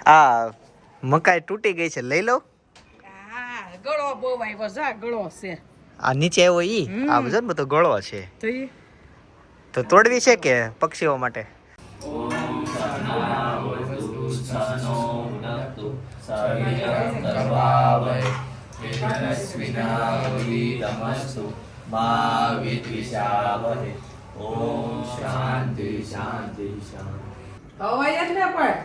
આ મકાઈ તૂટી ગઈ છે, લઈ લો. હા, ગળો બહુ આવ્યો છે, ગળો છે. આ નીચે આવ્યો ઈ આ બધો ને બધો ગળો છે, તો તોડવી છે કે પક્ષીઓ માટે? હવાય જ ને પણ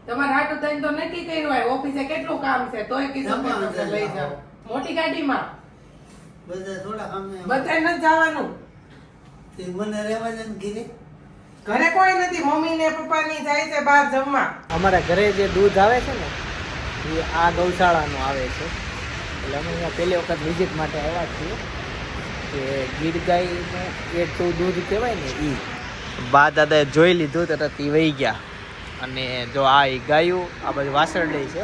તમારે હાટું થઈને તો નક્કી કર્યું હોય ઓફિસે કેટલું કામ છે તોય કીધું કે લઈ જાઓ મોટી ગાડીમાં. બધા ન જવાનું, મને રહેવા દે ને ઘરે. ઘરે કોઈ નથી, મમ્મી ને પપ્પા ની જાય છે બહાર જમવા. અમારા ઘરે જે દૂધ આવે છે ને એ આ ગૌશાળાનું આવે છે, એટલે અમે અહીંયા પહેલી વખત વિઝિટ માટે આવ્યા છીએ કે ગીર ગાયનું એટલું દૂધ કહેવાય ને એ બા દાદાએ જોઈ લીધું તો તે વહી ગયા. અને જો આ એ ગાયું આ બધું વાસરડી છે,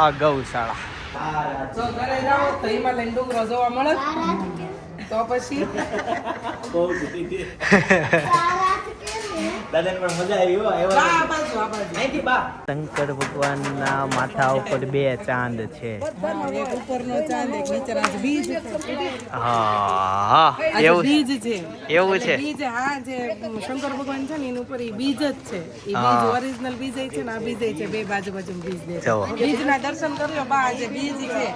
આ ગૌશાળા. જો ઘરે જાઓ તો હિમાલયન ડુંગરો જોવા મળે તો પછી શંકર ભગવાનના માથા ઉપર બે ચાંદ છે. એક ઉપરનો ચાંદ એક નીચેનો બીજ. હા એવું બીજ છે, એવું છે. બીજ. હા, જે શંકર ભગવાન છે ને એની ઉપર ઈ બીજ જ છે. ઈ બીજ ઓરિજિનલ બીજ છે ને આ બીજ છે, બે બાજુ બાજુ બીજ દે. બીજના દર્શન કર્યો બા, આજે બીજ છે.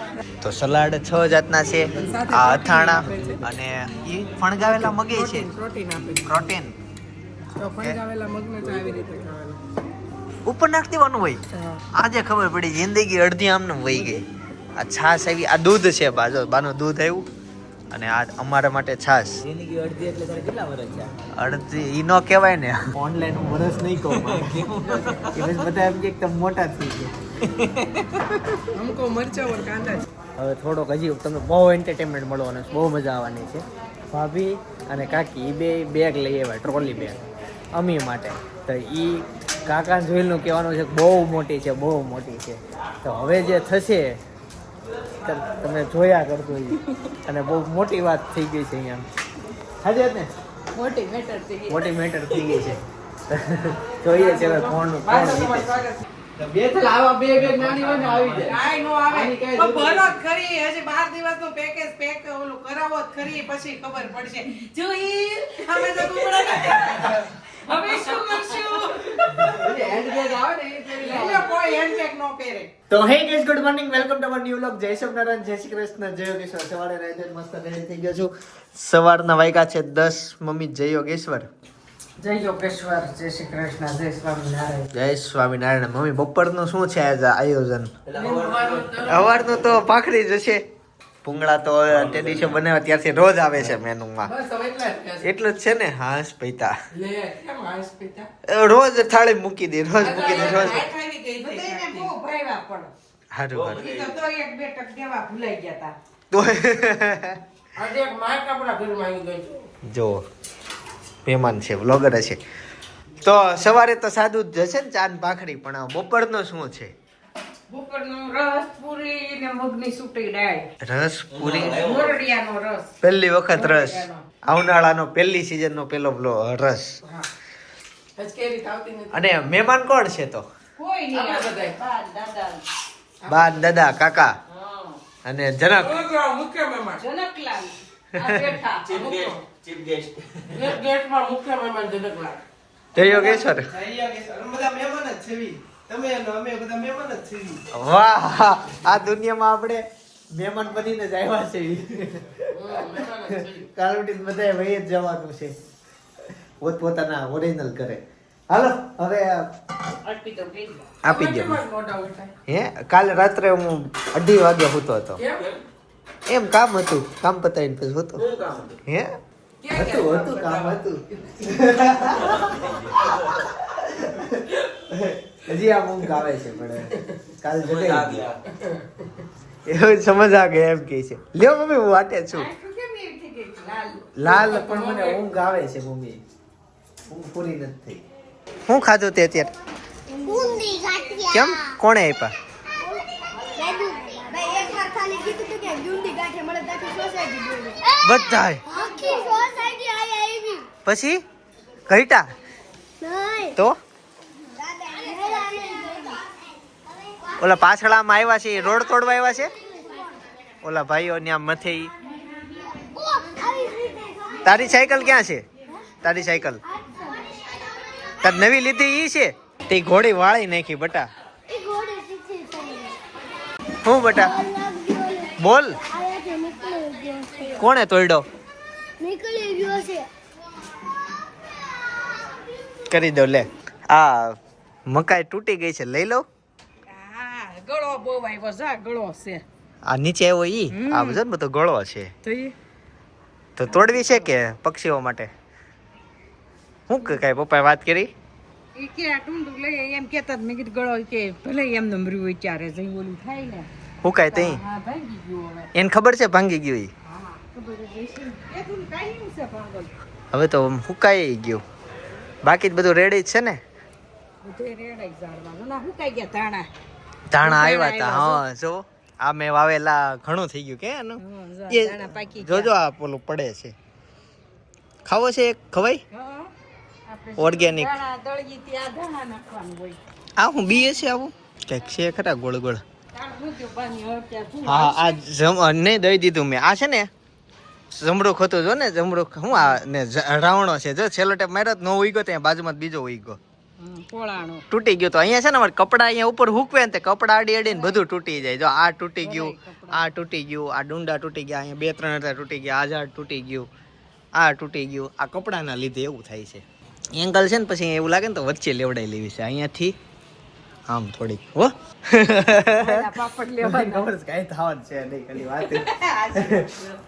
તો સલાડ 6 જાતના છે, આ અથાણા અને ઈ ફણગાવેલા મગે છે, પ્રોટીન આપે છે. પ્રોટીન. તો ફણગાવેલા મગને તો આવી રીતે ખાવાનું. ઉપર નાખી દેવાનું હોય. આજે ખબર પડી, જિંદગી અડધી આમને વહી ગઈ. આ છાશ આવી, આ દૂધ છે બાજો, બાનું દૂધ આવ્યું અને આ અમારા માટે છાશ. જિંદગી અડધી એટલે તારે કેટલા વર્ષ છે? અડધી ઈ નો કહેવાય ને, ઓનલાઈન હું વર્ષ નહીં કહું. એ બસ બધા એમ કે એકદમ મોટા થઈ ગયા. અમકો મરચા ઓર કાંદા છે. હવે થોડોક હજી તમને બહુ એન્ટરટેનમેન્ટ મળવાનો છે, બહુ મજા આવવાની છે. ભાભી અને કાકી એ બે બેગ લઈ આવ્યા, ટ્રોલી બેગ અમી માટે. તો એ કાકા જોઈલનું કહેવાનું છે બહુ મોટી છે, બહુ મોટી છે. તો હવે જે થશે તમે જોયા કરજો એ, અને બહુ મોટી વાત થઈ ગઈ છે અહીંયા. હાજર ને, મોટી મેટર થઈ ગઈ. મોટી મેટર થઈ ગઈ છે. જોઈએ છે હવે કોણ બે આવા બે બેગ નાની હોય ને આવી જાય. કાઈ નો આવે. પણ ભલો જ ખરી, હજી 12 દિવસનું પેકેજ પેક ઓલું કરાવો જ ખરી, પછી ખબર પડશે. જોઈ અમે તો ગુમડા હવે શું કરશું? હેન્ડ બેગ આવે ને એ એટલે કોઈ હેન્ડબેગ નો પહેરે. તો હે guys, good morning, welcome to our new vlog. જય સોમનારાયણ, જય શ્રી કૃષ્ણ, જય યોગેશ્વર. સવારે રાઈતે મસ્ત રેડી થઈ ગયો છું. સવારના વાગ્યા છે 10. મમ્મી જય યોગેશ્વર. જય યોગેશ્વર, જય શ્રી કૃષ્ણ, જય સ્વામિનારાયણ. જય સ્વામિનારાયણ. મમ્મી બપોરનું શું છે આજે આયોજન? સવારનું તો ભાખરી જ હશે. ભૂંગળા તો તે દિવસે બનાવ્યા ત્યારથી રોજ આવે છે મેનુમાં. બસ હવે એટલા જ છે. એટલું જ છે ને. હાશ પૈતા લે કેમ હાસ પિતા? રોજ થાળી મૂકી દે, રોજ મૂકી દે, રોજ. બધાયને બહુ ભાવ્યા પણ. હારું હારું. ઈ તો એક બે ટક દેવા ભૂલાઈ ગયા તા. તો આજે એક માર કપડા ઘરમાં આવી ગઈ. જો મહેમાન છે, વ્લોગર છે. તો સવારે તો સાદું જ જશે ને ચા ને ભાખરી, પણ બપોરનું શું છે? બપોરનું રસ પૂરી ને મગની સૂટી દાળ. રસ પૂરી, મોરડિયાનો રસ. પહેલી વખત રસ. ઉનાળાનો પહેલી સીઝન નો પહેલો રસ. હા. આજ કેરી આવતી નથી. અને મહેમાન કોણ છે? તો કોઈ નહીં આ બધાય. બા દાદા કાકા હા. અને જનક. મુખ્ય મહેમાન જનકલાલ. આ બેઠા. Chief guest. એક ગેટમાં મુખ્ય મહેમાન જનકલાલ. જય યોગેશ્વર. બધા મહેમાન જ છે. તમે અને અમે બધા મહેમાન જ છીએ. વાહ, આ દુનિયામાં આપણે મહેમાન બનીને જ આવ્યા છે. કાલવટી બધાએ વહી જ જવાનું છે, પોતપોતાના ઓરિજિનલ કરે. હાલો હવે અટકી તો ગઈ. આપી દો. મોઢા ઉઠાય. હે કાલે રાત્રે હું 2:30 વાગે સૂતો હતો. કેમ? એમ કામ હતું, કામ પતાવીને પછી સૂતો. શું કામ હતું? હે હતું કામ હતું. હજી આ ઊંઘ આવે છે, પણ કાલ જગાઈ એવું સમજ આ ગયા એમ કે છે. લ્યો મમ્મી હું વાટે છું. આટલું કેમ એવી થઈ ગઈ? લાલ. લાલ પણ મને ઊંઘ આવે છે મમ્મી, ઊંઘ પૂરી નથી થઈ. શું ખાધું તે અત્યારે? બુંદી ગાંઠિયા. કેમ, કોણે આપ્યા? દાદુ ભાઈ એક વાર ખાલી કીધું તું કે બુંદી ગાંઠિયા મળે તો સોસાયટી જોડે. બધાય. આખી સોસાયટી આવી. પછી ઘઈટા નહીં. તો ઓલા પાછળામાં આવ્યા છે એ રોડ તોડવા આવ્યા છે ઓલા ભાઈઓ ત્યાં મથે ઈ. તારી સાયકલ ક્યાં છે તારી સાયકલ તાર નવી લીધી ઈ છે તે ઘોડી વાળી નાખી બટા હું બટા બોલ કોણે તોડ્યો નીકળી ગયો છે કરી દો લે આ મકાઈ તૂટી ગઈ છે લઈ લો હા ગળો બહુ આવ્યો જા ગળો છે આ નીચે આવ્યો ઈ આ બધો બધો ગળો છે તો ઈ તો તોડવી છે કે પક્ષીઓ માટે હું કઈ પપ્પાએ વાત કરી ઈ કે આ ટુંડું લઈ એમ કેતા મેં કીધું ગળો કે ભલે એમને મર્યું વિચારે જઈ ઓલું થાય ને હું કાંઈ તઈ હા ભાંગી ગયું હવે એને ખબર છે ભાંગી ગયું ઈ હા ખબર જ હશે એ તું કાઈ નહીં છે પાગલ હવે તો હુકાઈ ગયું બાકી જ બધું રેડી જ છે ને બધે રેડાઈ ઝાડવાનું ના હુકાઈ ગયા ધાણા ધાણા આવ્યા હતા હા જો આ મેં વાવેલા ઘણું થઈ ગયું કે એનું હા, જા, એ ધાણા પાકી જોજો આ પેલું પડે છે ખાવો છે એક ખવાય હા આપણે ઓર્ગેનિક ધાણા દળગી ત્યાં ધાણા નાખવાનું હોય આ હું બીએ છે આવું કંઈક છે ખરા ગોળ ગોળ તાણ મૂક્યો પાણી હળત્યા શું હા આ નહીં દઈ દીધું મેં આ છે ને જમરૂખ હતું જો ને જમરૂખ હું આ ને રાવણો છે જો છેલ્લો ટેપ માર્યો તો નો ઉઈગો ત્યાં બાજુમાં બીજો ઉઈગો પોળાનો તૂટી ગયું તો અહીંયા છે ને અમારે કપડા અહીંયા ઉપર હૂકવે ને તે કપડા અડી અડીને બધું તૂટી જાય જો આ તૂટી ગયું આ તૂટી ગયું આ ડુંડા તૂટી ગયા અહીંયા 2-3 હતા તૂટી ગયા આ ઝાડ તૂટી ગયું આ તૂટી ગયું આ કપડાના લીધે એવું થાય છે એંગલ છે ને પછી એવું લાગે ને તો વચ્ચે લેવડાઈ લેવી છે અહીંયાથી આમ થોડીક હો પાપડ લેવાના ખબર છે કાંઈ થવાનું છે નહીં ખાલી વાત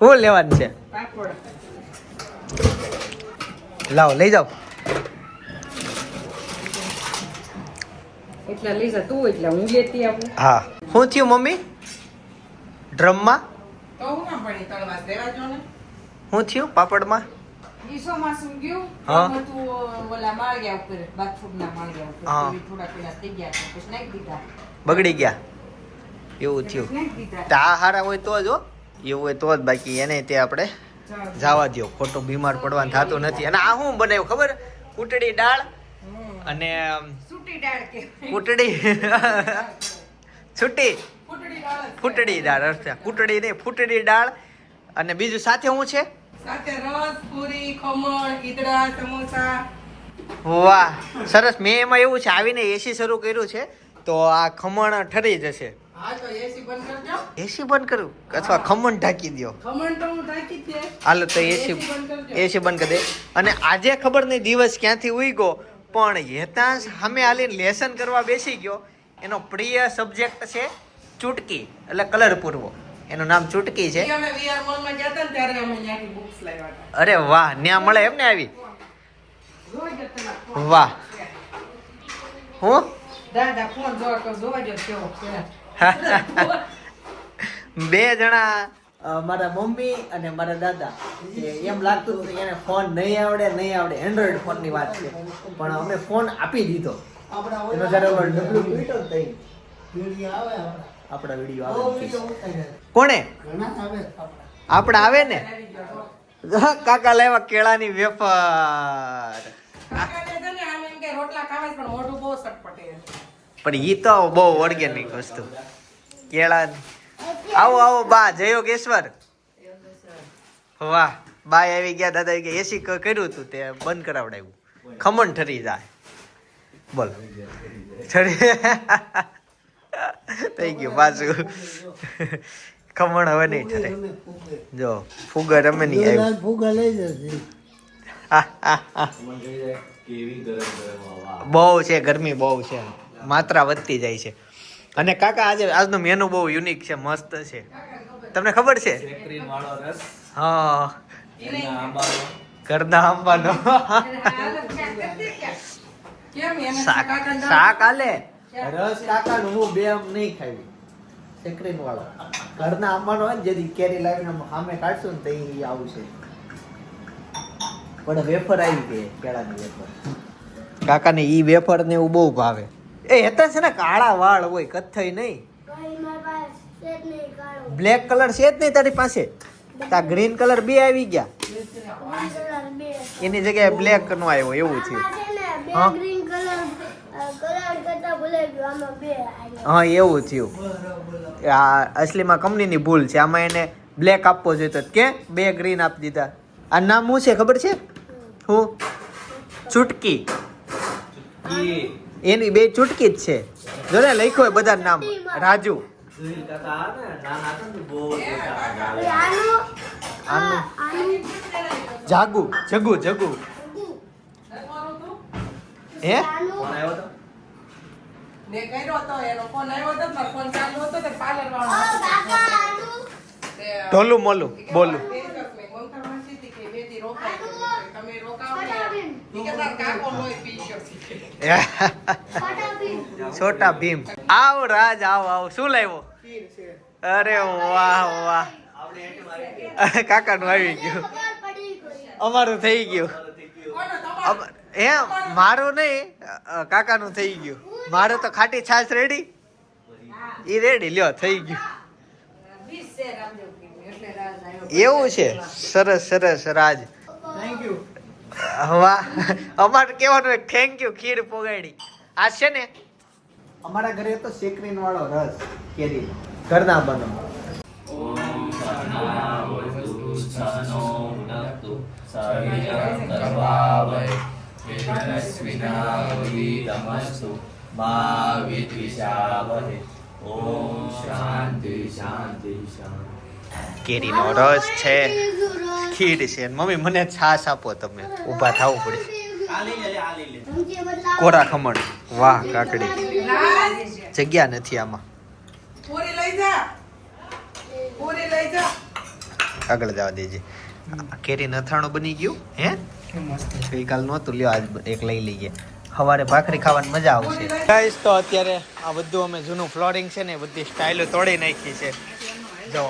હું લેવાનું છે પાપડ લાવો લઈ જાઓ એટલે લઈ જા તું એટલે હું લેતી આવું હા શું થયું મમ્મી ડ્રમમાં તો હું ના પડી તળવાસ દેવા જો ને શું થયું પાપડમાં ઈસો માસું ગયું હા. બધું ઓલા માળિયા ઉપર બાથરૂમના માળિયા ઉપર હા. એવી થોડા પેલા થઈ ગયા તો પછી નાખી દીધા બગડી ગયા એવું થયું નાખી દીધા તો આ હારા હોય તો જ હો એવું હોય તો જ બાકી એને તે આપણે જવા દો ખોટું બીમાર પડવાનું થતું નથી અને આ શું બનાવ્યું ખબર કૂટડી દાળ અને સૂટી દાળ કે કૂટડી છૂટી ફૂટડી દાળ જ. ફૂટડી દાળ અર્થા કૂટડી નહીં ફૂટડી દાળ અને બીજું સાથે શું છે સાથે રસ પૂરી ખમણ ઈદડા સમોસા વાહ સરસ મેં એમાં એવું છે આવીને એસી શરૂ કર્યું છે તો આ ખમણ ઠરી જશે હા તો એસી બંધ કરજો એસી બંધ કરું અથવા ખમણ ઢાંકી દો ખમણ તો હું ઢાંકી જ દે હાલો તો એસી બંધ કરજો. એસી બંધ કરી દે અને આજે ખબર નહીં દિવસ ક્યાંથી ઉઈ પણ હેતાંશ સામે હાલીને લેસન કરવા બેસી ગયો એનો પ્રિય સબ્જેક્ટ છે ચૂટકી એટલે કલર પૂરવો એનું નામ ચૂટકી છે ઈ અમે VR મોલમાં ગયા હતા ને ત્યારે અમે ત્યાંથી books લાવ્યા હતા. અરે વાહ ન્યા મળે એમ ને આવી જોજો તમે. વાહ હું દાદા ફોન જોવો તો જોજો કેવો છે. બે જણા મારા મમ્મી અને મારા દાદા એમ લાગતું હતું કે એને ફોન નહીં આવડે એન્ડ્રોઈડ ફોન ની વાત છે પણ અમે ફોન આપી દીધો એનો જ્યારે ઓલો ડબલું તૂટ્યો ને તઈ આપણા વિડીયો આવે કોણે આપણે આવે ને કાકા લાવ્યા કેળાની વેફર કાકાને છે ને આમ એમ કે રોટલા ખાવા છે પણ મોઢું બહુ સટપટે છે. પણ ઈ તો બહુ ઓર્ગેનિક વસ્તુ કેળા આવો આવો બા જય યોગેશ્વર વાહ બા આવી ગયા દાદા આવી ગયા એસી કર્યું હતું તે બંધ કરાવડાવ્યું ખમણ ઠરી જાય બોલ ઠરી થઈ ગયું પાછું ખમણ હવે નહીં ઠરે જો ફુગર અમે નહીં આવ્યું ફૂગા લઈ જશે બહુ છે ગરમી બહુ છે માત્રા વધતી જાય છે અને કાકા આજે આજનો મેનુ બહુ યુનિક છે મસ્ત છે તમને ખબર છે હા ઘરના આંબાનો કેમ એને શાક કાકાને શાક આલે રસ કાકા નું હું બે આમ નહીં ખાવી સેક્રીન વાળો ઘરના આંબાનો હોય ને જેથી કેરી લાવીને સામે કાઢશું ને તો ઈ આવશે પણ વેફર આવી ગઈ કેળાની વેફર કાકાને ઈ વેફર ને એવું બહુ ભાવે એ હતા છે ને કાળા વાળ હોય કથ્થઈ નહીં ભાઈ મારા પાસે સેટ નહીં કાઢો બ્લેક કલર છે જ નહીં તારી પાસે તા ગ્રીન કલર બે આવી ગયા કલર બે એની જગ્યાએ બ્લેક નો આવ્યો એવું થયું આ છે ને બે હા. ગ્રીન કલર કલર કરતા ભૂલાઈ ગયું આમાં બે આવ્યા. હા એવું થયું આ અસલીમાં કંપનીની ભૂલ છે આમાં એને બ્લેક આપવો જોઈતો કે બે ગ્રીન આપી દીધા આ નામ શું છે ખબર છે હું ચુટકી એની બે ચુટકી જ છે જો ને લખ્યું હોય બધા નામ રાજુ આનું આનું જાગુ જગુ જગુ હે આનું ને કર્યો તો એનો ફોન આવ્યો તો મારો ફોન ચાલુ હતો તો પાર્લર વાળો કાકા આનું ઢોલું મોલું બોલું છોટા ભીમ છોટા ભીમ આવ રાજ આવ આવ શું લાવ્યો અરે વાહ વાહ કાકા નું આવી ગયું ખબર પડી ગઈ. અમારું થઈ ગયું હે મારું નહીં કાકાનું થઈ ગયું મારું તો ખાટી છાશ રેડી ઈ રેડી લ્યો થઈ ગયું એવું છે સરસ સરસ રાજ વાહ અમારે કેવાનું થેન્ક યુ ખીર પોગાડી આ છે ને અમારા ઘરે તો સેક્રીન વાળો રસ કેરી ઘરના બનો કેરીનો રસ છે ખીર છે મમ્મી મને છાશ આપો તમે ઊભા થવું પડે કોરા ખમણ વાહ કાકડી જગ્યા નથી આમાં પૂરી લઈ જા પૂરી લઈ જા આગળ જવા દેજે કેરી નથાણું બની ગયું હે ગઈકાલ નહોતું લ્યો આજ એક લઈ લઈએ સવારે ભાખરી ખાવાની મજા આવશે ગાઈસ તો અત્યારે આ બધું અમે જૂનું ફ્લોરિંગ છે ને બધી સ્ટાઇલો તોડી નાખી છે જો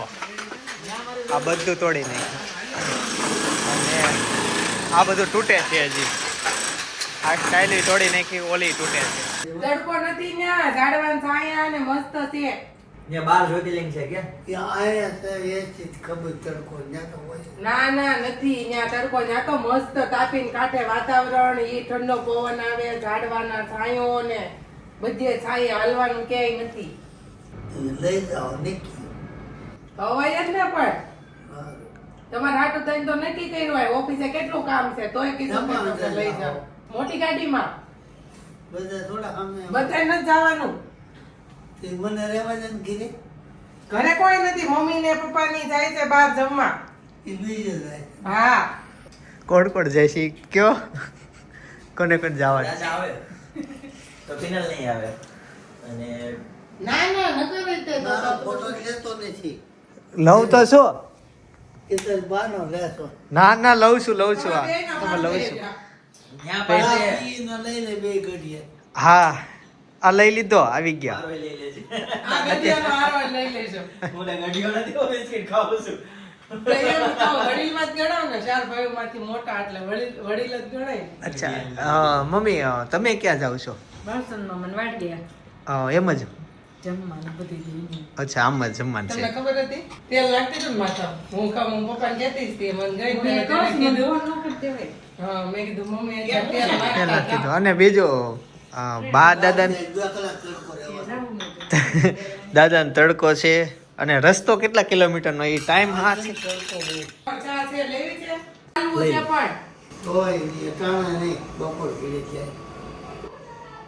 આ બધું તોડી નાખ્યું અને આ બધું તૂટે છે હજી આ સ્ટાઇલ તોડી નાખી ઓલી તૂટે છે તડકો નથી ન્યા ઝાડવાન છાયા ને મસ્ત છે ને 12 જ્યોતિર્લિંગ છે કે ના ના નથી ન્યા તડકો ન્યા તો મસ્ત તાપીને કાંઠે વાતાવરણ ઈ ઠંડો પવન આવે ઝાડવાના છાંયો ને બધે છાંયે હાલવાનું ક્યાંય નથી હવાય જ ને પણ તમારે હાટું થઈને તો નક્કી કર્યું હોય ઓફિસે કેટલું કામ છે તોય કીધું કે તમે લઈ જાઓ મોટી ગાડીમાં બધાય નથી જવાનું ઘરે કોઈ નથી મમ્મી ને પપ્પા ની જાય છે બહાર જમવા હા કોણ કોણ જાય છે કયો કોને કોને જવાનું આવે તો ફિનલ નહીં આવે અને ના ના નથી વેચતે લઉં તો શું ના ના લઉં છું આ તમે લઉં છું ન્યા પાસે હા આ લઈ લીધો આવી ગયા મારો લઈ લેજે આ ગડિયાનો હારો લઈ લેજો હું ગડીઓ નથી હું બિસ્કિટ ખાઉં છું તો એમ તો વડીલમાં જ ગણાવ ને ચાર ભાઈઓમાંથી મોટા એટલે વડીલ જ ગણાય અચ્છા મમ્મી તમે ક્યાં જાવ છો બાળસનમાં મને વાટ ગયા એમ જ જમવાનું બધી અચ્છા આમ જ જમવાનું તમને છે ખબર હતી તેલ લાગતી હતું ને માથા હું પપ્પાને કહેતી હતી મને ગઈ ત્યારે કીધું હા મેં કીધું મમ્મી તેલ પેલા નાખતા કીધું અને બીજું બા દાદા દાદાને તડકો છે અને રસ્તો કેટલા કિલોમીટરનો એ ટાઈમ હા છે ચા છે લેવી છે ચાલવું છે પણ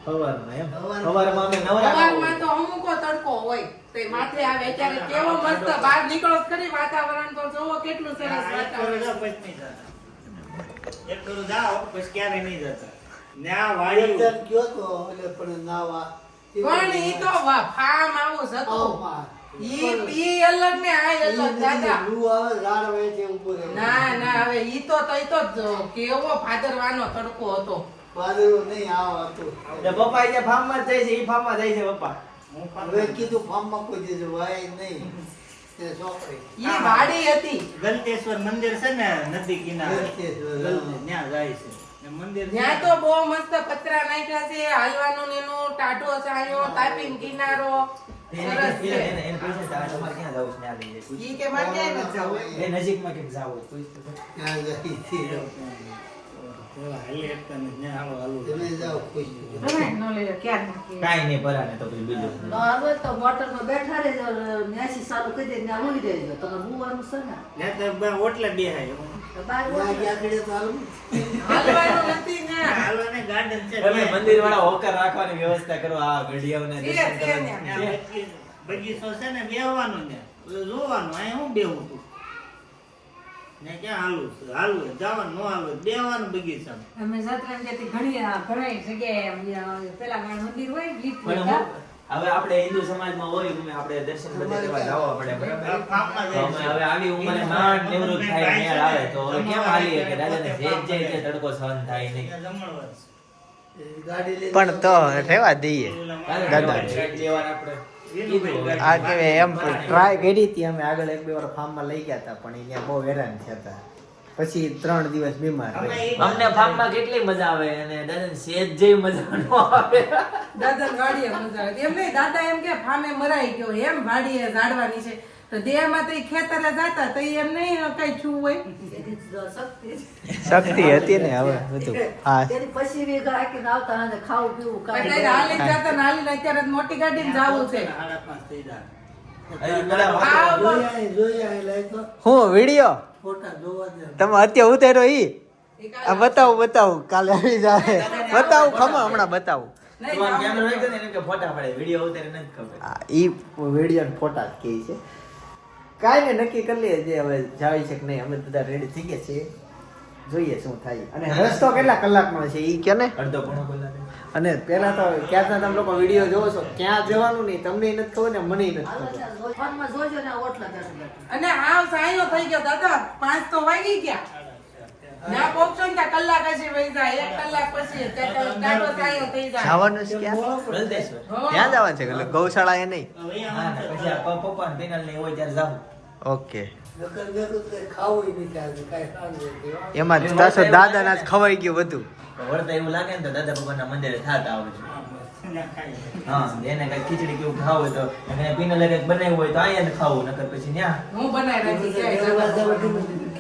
સવારમાં એમ સવારમાં અમે નવરા સવારમાં તો અમુકો તડકો હોય તો એ માથે આવે ત્યારે કેવો મસ્ત બહાર નીકળો જ ખરી વાતાવરણ તો જોવો કેટલું સરસ વાતાવરણ એક કરું જાઓ પછી ક્યારે નહીં જતા ન્યા વાડી પણ ઈ તો ફાર્મ હાઉસ હતું ઈ અલગ ને આ અલગ દાદા ના ના હવે ઈ તો કેવો ભાદરવાનો તડકો હતો એટલે પપ્પા જે ફાર્મમાં જ જાય છે ઈ ફાર્મમાં જાય છે પપ્પા ઈ વાડી હતી ગલતેશ્વર મંદિર છે ને નદી કિનારે ત્યાં જાય છે ને મંદિર ત્યાં તો બહુ મસ્ત પતરા નાખ્યા છે હાલવાનું ને એનું ટાઢો છાંયો તાપીન કિનારો સરસ છે એને પૂછે તમારે ક્યાં જવું છે ત્યાં લઈ જાય ઈ કે મારે ક્યાંય નથી જવું. એ નજીકમાં કેમ જાવ કોઈ હાલી એકતા નથી ને હાલો હાલો તમે જાઓ ખુશ હવે ન લઈ લે, ક્યાં નાખી? કાંઈ નહીં ભરાને તો પછી બીજું હવે તો મોટરમાં બેઠા રહેજો ન્યાસી ચાલુ કરી દે ત્યાં હોઈ રહેજો તમે બુવાનું છે ને ને તો ઓટલે બેહાય તો બાર આગળ તો હાલું હાલવાનું નથી ને. હાલો ને ગાર્ડન છે તમે મંદિર વાળા હોકર રાખવાની વ્યવસ્થા કરો આ ઘડિયાઓને છે, દર્શન છે કરવાની. ત્યાં. બગીચો છે ને બેહવાનું ને જોવાનું અહીં હું બેહું છું ને ક્યાં હાલું છે હાલું જવાનું ન હાલું બેહવાનું બગીચામાં અમે જાત્રા ત્યાંથી ઘણી જગ્યાએ પેલા મંદિર હોય લીપ પણ હું હવે આપણે હિન્દુ સમાજમાં હોય કે આપણે દર્શન બધે કરવા જવા પડે બરાબર તો અમે હવે આવી ઉંમરે માંડ નિવૃત્ત થાય મેળ આવે તો હવે કેમ હાલીએ કે દાદાને જે તડકો સહન થાય નહીં જમણવાર ગાડી લઈ પણ તો રહેવા દઈએ દાદા બે વાર આપણે કીધું આ કેવે એમ ટ્રાય કરી હતી અમે આગળ 1-2 વાર ફાર્મમાં લઈ ગયા હતા પણ અહીંયા બહુ હેરાન થયા હતા પછી 3 દિવસ બીમાર રહ્યા અમને ફાર્મમાં કેટલી મજા આવે અને દાદાને સેજ જેવી મજા ન આવે દાદા વાડીએ મજા આવે એમ નહીં દાદા એમ કે ફામે મરાઈ ગયો એમ વાડીએ ઝાડવાની છે તો દેહમાં તો ઈ ખેતરે જાતા તો ઈ એમ નહીં કઈ છું હોય શક્તિ શક્તિ હતી ને હવે બધું હા તેની પછી વી ગાકીને આવતા અને ખાવું પીવું એટલે કાંઈ હાલી જતા ને હાલીને અત્યારે તો મોટી ગાડીને જાવું છે 5:30 થઈ જાય હજી પેલા જોઈ આય લઈ તો હું વિડિયો ફોટા જોવા દે તમે અત્યારે ઉતાર્યો ઈ આ બતાવું કાલે આવી જાય બતાવું ખમા હમણાં બતાવું તું આમ કેમેરો રાખજો ને એને કે ફોટા પડે વિડિયો ઉતારે નથી ખબર ઈ વિડિયો ફોટા જ કહે છે કાંઈ ને નક્કી કરી લઈએ જે હવે જાવી છે કે નહીં અમે બધા રેડી થઈ ગયા છીએ જોઈએ શું થાય અને રસ્તો કેટલા કલાકનો છે ઈ કે ને અડધો પોણો કલાક અને પહેલા તો ક્યાં તમે લોકો વિડિયો જોવો છો ક્યાં જવાનું નહીં તમને નથી ખબર ને મને નથી ખબર ફોનમાં જોજો ને આ ઓટલા બેઠા બેઠા અને આવ સાયો થઈ ગયો દાદા 5 તો વાગી ગયા ના પહોંચો ને ત્યાં કલાક હજી વહી જાય 1 કલાક પછી ત્યાં દાડો સાયો થઈ જાય જવાનું છે ક્યાં ગલતેશ્વર ક્યાં જવાનું છે એટલે ગૌશાળા એ નહીં હવે હા ને પછી આ પપ્પા ને પેનલ ને હોય ત્યારે જાવ ઓકે નકર બેકું તો ખાવું નહીં ચાલતું કાંઈ સારું નથી એમાં તાસો દાદાના જ ખવાઈ ગયું બધું વળતા એવું લાગે ને તો દાદા ભગવાનના મંદિરે થાતા આવું છે ખાઈ હા એને કઈ ખીચડી કેવું ખાવું હોય તો એને પીનલ કઈક બનાવ્યું હોય તો અહીંયા ખાવું નકર પછી ન્યા હું બનાવી રાખી છે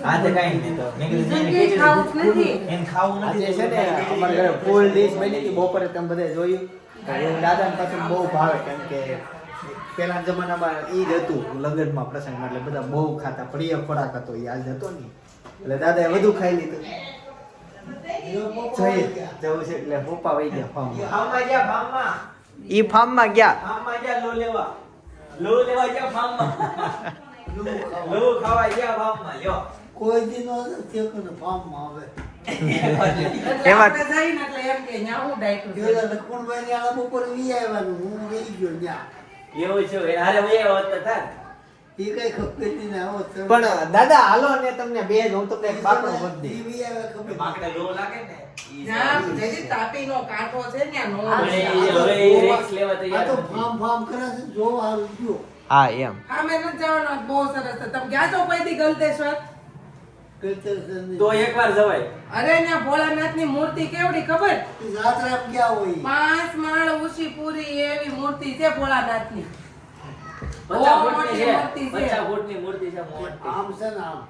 આ તો કાંઈ નહીં તો મેં કીધું જેને જિંદગી ખીચડી ખાવું જ નથી. એને ખાવું આજે નથી છે ને અમારા ઘરે ફૂલ ડીશ બની હતી બપોરે તમે બધા જોયું તો એ દાદાને પાછું બહુ ભાવે કેમ કે પેલા જમાનામાં ઈ જ હતું લગ્નમાં પ્રસંગમાં એટલે બધા બહુ ખાતા પ્રિય ખોરાક હતો એ આજ હતો ને એટલે દાદાએ વધુ ખાઈ લીધું જઈએ જવું છે એટલે પપ્પા વહી ગયા ફાર્મમાં ફાર્મમાં ગયા ફાર્મમાં ઈ ફાર્મમાં ગયા ફાર્મમાં ગયા લો લેવા ગયા ફાર્મમાં લો ખાવા ગયા ફાર્મમાં લ્યો કોઈ દી નો થયો ફાર્મમાં આવે એમાં આપણે જઈને એટલે એમ કે ન્યા હું ડાયટું છે. પેલા લખમણભાઈ ની આલા બપોરે વી આવ્યાનું હું રહી ગયો ન્યા એવું છે હારે વયા હોત તો થાત એ કઈ ખબર નહીં ને આવો તો પણ દાદા હાલો ને તમને બે જ હું તમને એક બાકડો કરી ઈ દઈ વી આવ્યા ખબર માકડે લો લાગે ને ઈ જ્યાં જેથી તાપીનો કાંઠો છે ત્યાં નો હવે હોય. ઈ હવે ઈ risk લેવા આ તૈયાર તો નથી. ફાર્મ કરે છે જો હારું જો હા એમ આમે નથી જવાનું બહુ સરસ છે. તમે ગયા છો કોઈ દી ગલતેશ્વર તો એકવાર જવાય અરે ત્યાં ભોળાનાથની મૂર્તિ કેવડી ખબર જાત્રા ગયા હોય 5 માળ ઊંચી પૂરી એવી મૂર્તિ છે ભોળાનાથની 50 બહુ ફૂટની મોટી છે મૂર્તિ છે. 50 ફૂટની મૂર્તિ છે મોટી આમ છે ને આમ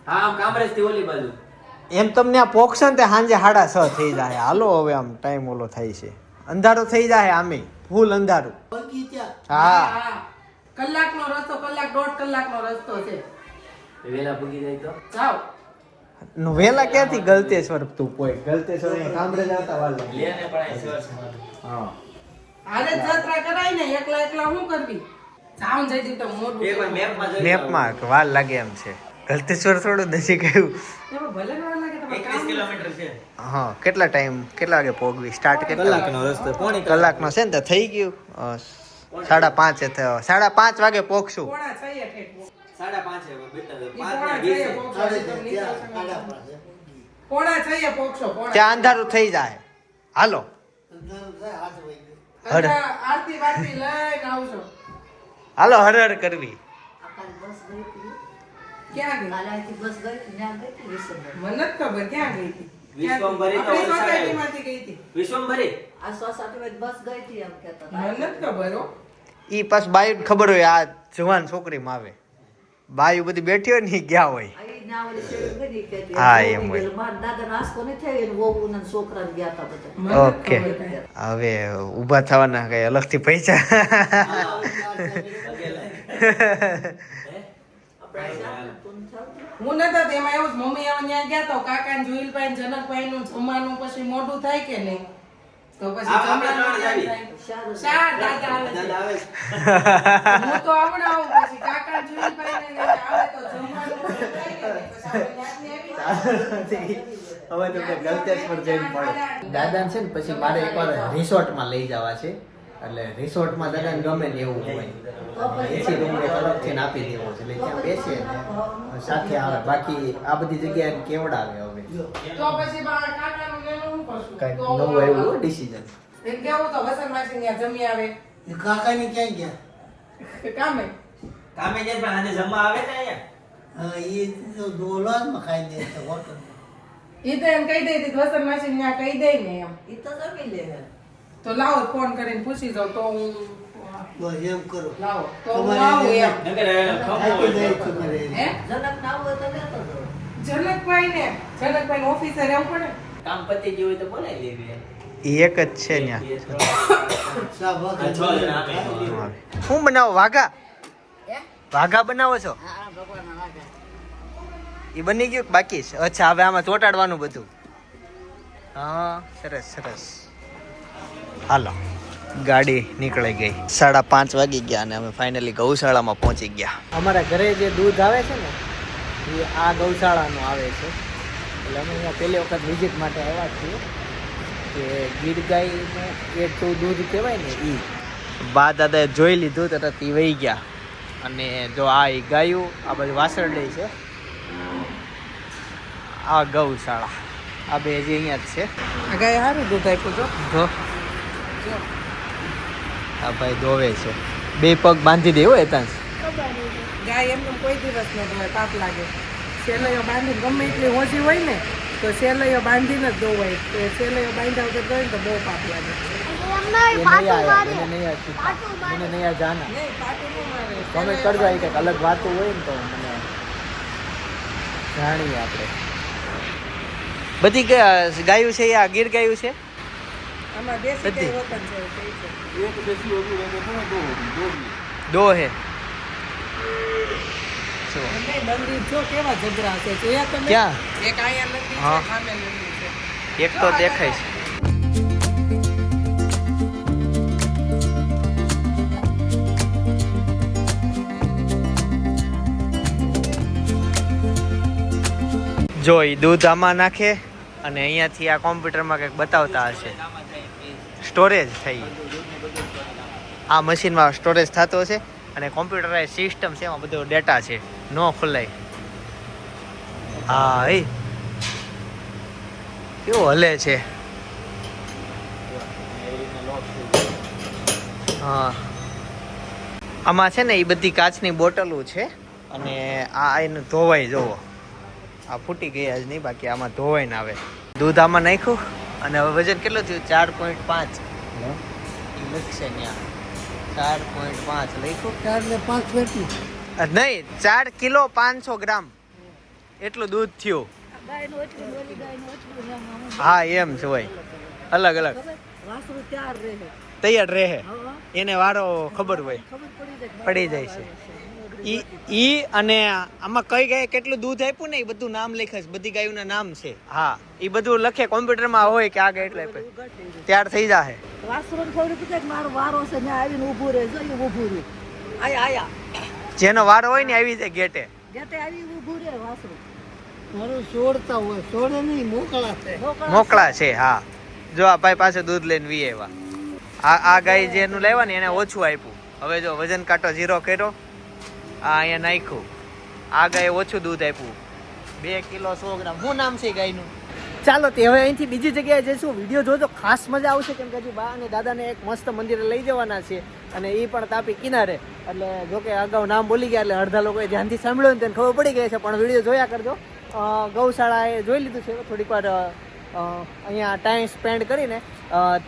હા આમ કામરેજ થી ઓલી બાજુ એમ તમને આ પોક્ષણ તે સાંજે 6:30 થઈ જાય હાલો હવે આમ ટાઈમ ઓલો થાય છે અંધારું થઈ જાય આમે ફૂલ અંધારું બગીચા હા કલાકનો રસ્તો કલાક 1.5 કલાકનો રસ્તો છે વેલા પૂગી જાય તો જાઓ વેલા ક્યાંથી ગલતેશ્વર તું કોઈ ગલતેશ્વર અહીંયા કામરેજ આવતા વાર લાગે. લે ને પણ સરસ હા હારે જ જાત્રા કરાય ને એકલા એકલા શું કરવી જાઉં જઈ દીધું તો મોઢું એકવાર મેપમાં જોઈ મેપમાં વાર લાગે એમ છે ગલતેશ્વર થોડું નજીક આવ્યું એમાં ભલે ન લાગે તમારે 21 કામ કિલોમીટર છે હા કેટલા ટાઈમ કેટલા વાગે પહોંચવી સ્ટાર્ટ કેટલા રસ્તો પોણી કલાકનો છે ને તો થઈ ગયું 5:30 થયો 5:30 વાગે પહોંચશું પોણા છઈએ ઠેક. 5:30 બેટા ઈ 5 પોણા ને છઈએ 20 પહોંચો. સાડે તમને ત્યાં નીકળશે આડા નહીં. પાસે પોણા છઈએ પહોંચશો, પોણા. ત્યાં અંધારું થઈ જાય હાલો અંધારું થાય હાથ વહી ગયો હર. એટલે આરતી બારતી લઈને આવશો. હાલો હર હર કરવી આકાશ બસ ગઈ હતી ક્યાં ગઈ? કાલે અહીંથી બસ ગઈ હતી ત્યાં ગઈ હતી વિસનગર. મને નથી ખબર ક્યાં ગઈ હતી. વિશ્વંભરી તો આપણી વલસાડ. સોસાયટીમાંથી ગઈ હતી. વિશ્વંભરી આ સોસાયટીમાં બસ ગઈ હતી એમ કહેતા હતા. મને નથી ખબર હો. ઈ પાછું બાયું ખબર હોય આ જવાન છોકરીમાં આવે બાયું બધી બેઠી હોય ને ઈ ગયા હોય આ ઈ ત્યાં ઓલી શેરડી કરી કે તે હા, વહુ એમ હોય. ગયેલું. મારા દાદાને આંસકો નહીં થયો, એને વહુ ને છોકરાને ગયા હતા બધા. ઓકે હવે ઊભા થવાના કઈ અલગથી પૈસા હું નતા તેમાં એવું જ મમ્મી આવે ત્યાં ગયા તો કાકા ને જુઈલભાઈ ને જનકભાઈ નું જમવાનું પછી મોઢું થાય કે નહીં તો પછી જમવાનું થાય. શા દાદા આવે છે? દાદા આવે છે. હું તો હમણાં આવું પછી કાકા ને જુઈલભાઈ ને આવે તો જમવાનું મોઢું થાય કે નહીં? પછી આપણે ત્યાંથી આવી હવે તમને ગલતેજ પર જઈને પડે. દાદાને છે ને પછી મારે એકવાર રિસોર્ટમાં લઈ જવા છે, એટલે રિસોર્ટમાં દાદાને ગમે ને એવું હોય એસી રૂમ એક અલગથી આપી દેવો છે, એટલે ત્યાં બેસે ને સાથે આવે. બાકી આ બધી જગ્યાએ કેવડાવે હવે તો પછી મારા કાકાનું ને એનું શું કરશું? કઈક તો નવું આવ્યું ડિસિઝન. એમ કેવું તો વસંત માસી ત્યાં જમી આવે એ કાકાની ક્યાં ગયા? કામે કામે જાય પણ આને જમવા આવે ને અહીંયા. હા, એ તો ડોલામાં ખાઈ દે છે હોટલ. ઈ તો એમ કહી દઈ હતી વસંત માસી ત્યાં કહી દઈ ને એમ ઈ તો જમી લે. તો લાવો ફોન કરીને પૂછી જાવ તો હું બસ એમ કરો. લાવો તો હું આવું એમ. નકર ખમો થાકી હોય જાય તો. તમારે. હે જનક ના હોય તો લેતો જાઓ. જનકભાઈ ને ઓફિસે રહેવું પડે. કામ પતી ગયું હોય તો બોલાવી લેવી. ઈ એક જ છે ત્યાં. શા ભાગ છ જણા આપે. શું બનાવો વાઘા? વાઘા બનાવો છો? હા, ભગવાનના વાગા. ઈ બની ગયું કે બાકી છે? અચ્છા, હવે આમાં ચોટાડવાનું બધું. હા, સરસ સરસ. હાલો, ગાડી નીકળી ગઈ. 5:30 વાગી ગયા અને અમે ફાઇનલી ગૌશાળામાં પહોંચી ગયા. અમારા ઘરે જે દૂધ આવે છે ને એ આ ગૌશાળાનું આવે છે, એટલે અમે અહીંયા પહેલી વખત વિઝિટ માટે આવ્યા છીએ કે ગીર ગાયનું એટલું દૂધ કહેવાય ને એ. બા દાદાએ જોઈ લીધું તરત ઈ વહી ગયા. અને જો આ ઈ ગાયું, આ બાજુ વાસરડી છે, આ ગૌશાળા, આ બે હજી અહીંયા જ છે. આ ગાય સારું દૂધ આપ્યું જો. જો આ ભાઈ દોવે છે, બે પગ બાંધી દે હો એતાંશ. ગાય એમને કોઈ દિવસ ન ધોવાય, પાપ લાગે. સેલૈયો બાંધીને ગમે એટલી ઓછી હોય ને તો સેલૈયો બાંધીને જ ધોવાય. તો સેલૈયો બાંધ્યા વગર ધોય ને તો બહુ પાપ લાગે. એ નહીં આવ્યા, મને નહીં આવ્યા, મને નહીં આવ્યા જાના. નહીં, પાટું ન મારે. તમે કરજો, એ કંઈક અલગ વાતું હોય ને તો મને જાણીએ આપણે. બધી ગાયું છે, આ ગીર ગાયું છે. આમાં દેશી બધી? ગાય વતન છે એવું કહે છે. દો હે. જો. નહીં, મંદિર જો કેવા જબરા છે. જોયા તમે? ક્યાં? એક અહીંયા મંદિર હા. છે, સામે મંદિર છે. એક તો દેખાય છે. જો ઈ દૂધ આમાં નાખે અને અહીંયાથી આ કોમ્પ્યુટરમાં કંઈક બતાવતા હશે. સ્ટોરેજ થઈ, આ મશીનમાં સ્ટોરેજ થતો હશે અને કોમ્પ્યુટરાઇઝ સિસ્ટમ છે, એમાં બધો ડેટા છે, નો ખુલાય. હા, એ કેવું હલે છે. હા, આમાં છે ને એ બધી કાચની બોટલો છે અને આ એને ધોવાઈ જોવો. આ ફૂટી ગયા જ નહીં, બાકી આમાં ધોવાઈ ને આવે. દૂધ આમાં નાખ્યું અને હવે વજન કેટલું થયું? 4.5 લખશે ત્યાં. 4.5 લખ્યું. 4 ને 5 વેટી. નહીં, 4 કિલો 500 ગ્રામ એટલું દૂધ થયું. ગાયનું એટલું, ઓલી ગાયનું એટલું, એમ આમ. હા, એમ છે હોય, અલગ અલગ ખબર? વાસરું ત્યાર રહે. તૈયાર રહે, હા, એને વારો ખબર હોય, ખબર પડી પડી જાય છે. ઈ અને આમાં કઈ ગાય કેટલું દૂધ આપ્યું ને એ બધું નામ લખે છે, બધી ગાયોના નામ છે. હા, એ બધું લખે કોમ્પ્યુટરમાં હોય કે આ ગાય એટલે આપ્યું. ત્યાર થઈ જાહે. વાસરું ખબર પડી કે મારો વારો છે ને આવીને ઊભું રહે. જો ઈ ઊભું રહે. આયા. જેનો વારો હોય ને આવી જાય ગેટે. ગેટે આવી ઊભું રહે વાસરું. મારું છોડતા હોય, છોડે નહીં, મોકળા છે. મોકળા છે. હા, જો આ ભાઈ પાસે દૂધ લઈને વી આવ્યા. આ ગાય જેનું લાવ્યા ને એને ઓછું આપ્યું. હવે જો વજન કાંટો 0 કર્યો, આ અહીંયા નાખ્યું. આ ગાય ઓછું દૂધ આપ્યું, 2 કિલો 100 ગ્રામ. શું નામ છે ગાયનું? ચાલો તે હવે અહીંથી બીજી જગ્યાએ જઈશું. વિડીયો જોજો, ખાસ મજા આવશે, કેમ કે હજી બા અને દાદાને એક મસ્ત મંદિરે લઈ જવાના છે અને એ પણ તાપી કિનારે. એટલે જોકે અગાઉ નામ બોલી ગયા એટલે અડધા લોકોએ ધ્યાનથી સાંભળ્યું ને તેને ખબર પડી ગઈ છે, પણ વિડીયો જોયા કરજો. ગૌશાળાએ જોઈ લીધું છે, થોડીક વાર અહીંયા ટાઈમ સ્પેન્ડ કરીને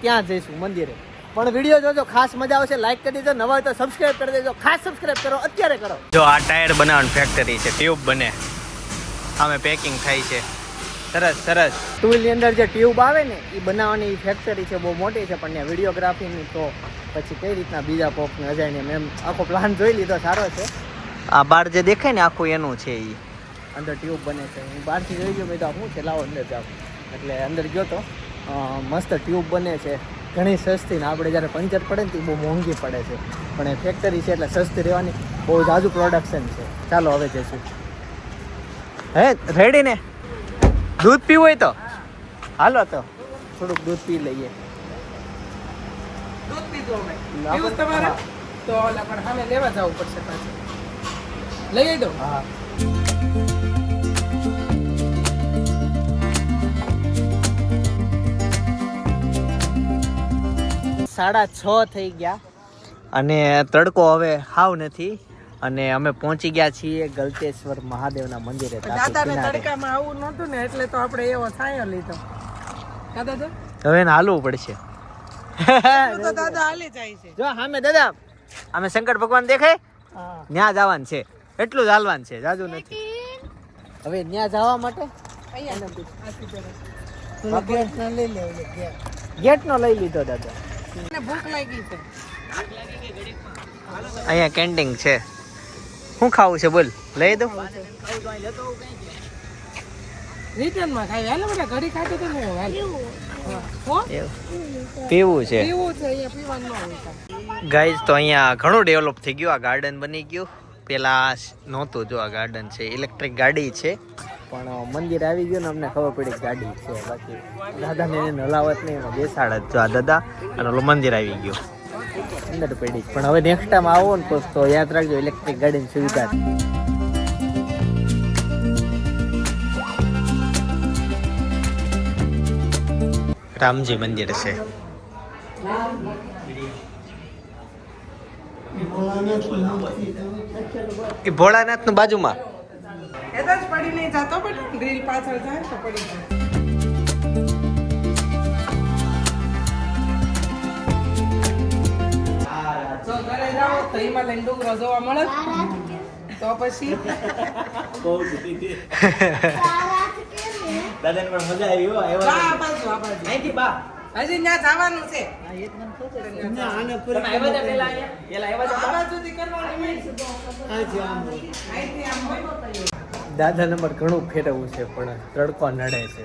ત્યાં જઈશું મંદિરે. પણ વિડીયો જોજો, ખાસ મજા આવશે. લાઈક કરી દેજો, નવા હોય તો સબસ્ક્રાઇબ કરી દેજો. ખાસ સબસ્ક્રાઇબ કરો, અત્યારે કરો. જો આ ટાયર બનાવવાની ફેક્ટરી છે, ટ્યુબ બને. સામે પેકિંગ થાય છે. સરસ સરસ. ટૂલની અંદર જે ટ્યુબ આવે ને એ બનાવવાની ફેક્ટરી છે, બહુ મોટી છે, પણ ત્યાં વિડીયોગ્રાફીની તો પછી કઈ રીતના બીજા પોપને અજાયને એમ આખો પ્લાન જોઈ લીધો, સારો છે. આ બાર જે દેખાય ને આખું એનું છે એ. અંદર ટ્યુબ બને છે. હું બહારથી જોઈ ગયો, મેં તો શું છે લાવો અંદર જાવ, એટલે અંદર ગયો તો મસ્ત ટ્યુબ બને છે, ઘણી સસ્તી. ને આપણે જ્યારે પંચર પડે ને તો બહુ મોંઘી પડે છે, પણ એ ફેક્ટરી છે એટલે સસ્તી રહેવાની, બહુ જાજુ પ્રોડક્શન છે. ચાલો હવે જઈશું. હે રેડી ને? દૂધ પીવું હોય તો હાલો, તો થોડુંક દૂધ પી લઈએ. દૂધ પીધું અમે. પીવું છે તમારે? તો ઓલા પણ સામે લેવા જવું પડશે પાછું. લઈ આવી દો. હા. સાડા 6 થઈ ગયા અને તડકો હવે હાવ નથી અને અમે પહોંચી ગયા છીએ ગલતેશ્વર મહાદેવના મંદિરે. દાદાને તડકામાં આવું નહોતું ને એટલે તો આપણે એવો છાંયો લીધો. દાદા હવે એને હાલવું પડશે. તો દાદા હાલી જાય છે. જો સામે દાદા, અમે શંકર ભગવાન દેખાય ત્યાં જવાનું છે, એટલું જ હાલવાનું છે, જાજુ નથી. હવે ત્યાં જવા માટે ગેટનો લઈ લીધો દાદા. ભૂખ લાગી છે. અહીંયા કેન્ટીન છે. શું ખાવું છે બોલ, લઈ દો. રિટર્નમાં ખાઈ હાલો બધા ઘડી ખાતું તો નહીં હાલ. હો પીવું છે પીવું છે, અહીંયા પીવાનું ન હોય. ગાઈઝ. તો અહીંયા ઘણું ડેવલપ થઈ ગયું, આ ગાર્ડન બની ગયું. પેલા નહોતું. જો આ ગાર્ડન છે, ઇલેક્ટ્રિક ગાડી છે, પણ મંદિર આવી ગયું ને અમને ખબર પડી કે ગાડી છે. બાકી દાદાને એને હલાવત નહીં, એમાં બેસાડ જો આ દાદા અને ઓલું મંદિર આવી ગયું. અંદર પડી. પણ હવે નેક્સ્ટ ટાઈમ આવો ને તો યાદ રાખજો ઇલેક્ટ્રિક ગાડીની સુવિધા છે. રામજી મંદિર છે. એ ભોળાનાથ નું બાજુમાં. એ તો જ પડી નહીં જતો, પણ ગ્રીલ પાછળ જાય તો પડી જાય. જો ઘરે જાઓ તો હિમાલયન ડુંગરો જોવા મળે તો પછી દાદાને પણ મજા આવી હો. આ બાજુ અહીંથી બા હજી ત્યાં જવાનું છે. તમે આવ્યા હતા પેલા અહીંયા? આ બાજુથી કરવાનું નહીં. અહીંથી આમ હોય. દાદા નંબર ઘણું ફેરવવું છે, પણ તડકો નડે છે.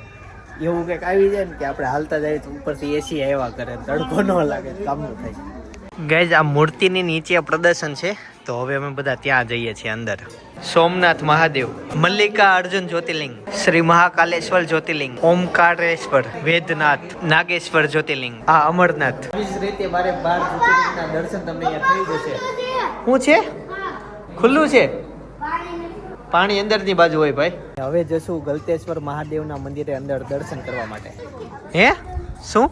એવું કંઈક આવી જાય ને કે આપણે હાલતા જઈએ તો ઉપરથી એસી આવ્યા કરે, તડકો ન લાગે, કામનું થાય. ગાઈઝ આ મૂર્તિની નીચે પ્રદર્શન છે, તો હવે અમે બધા ત્યાં જઈએ છીએ અંદર. સોમનાથ મહાદેવ, મલ્લિકા અર્જુન જ્યોતિર્લિંગ, શ્રી મહાકાલેશ્વર જ્યોતિર્લિંગ, ઓમકારેશ્વર, વેદનાથ, નાગેશ્વર જ્યોતિર્લિંગ, આ અમરનાથ. આવી જ રીતે મારે 12 જ્યોતિર્લિંગના દર્શન તમને અહીંયા થઈ જશે. શું છે? ખુલ્લું છે? પાણી અંદરની બાજુ હોય ભાઈ. હવે જશું ગલતેશ્વર મહાદેવના મંદિરે અંદર દર્શન કરવા માટે. હે શું?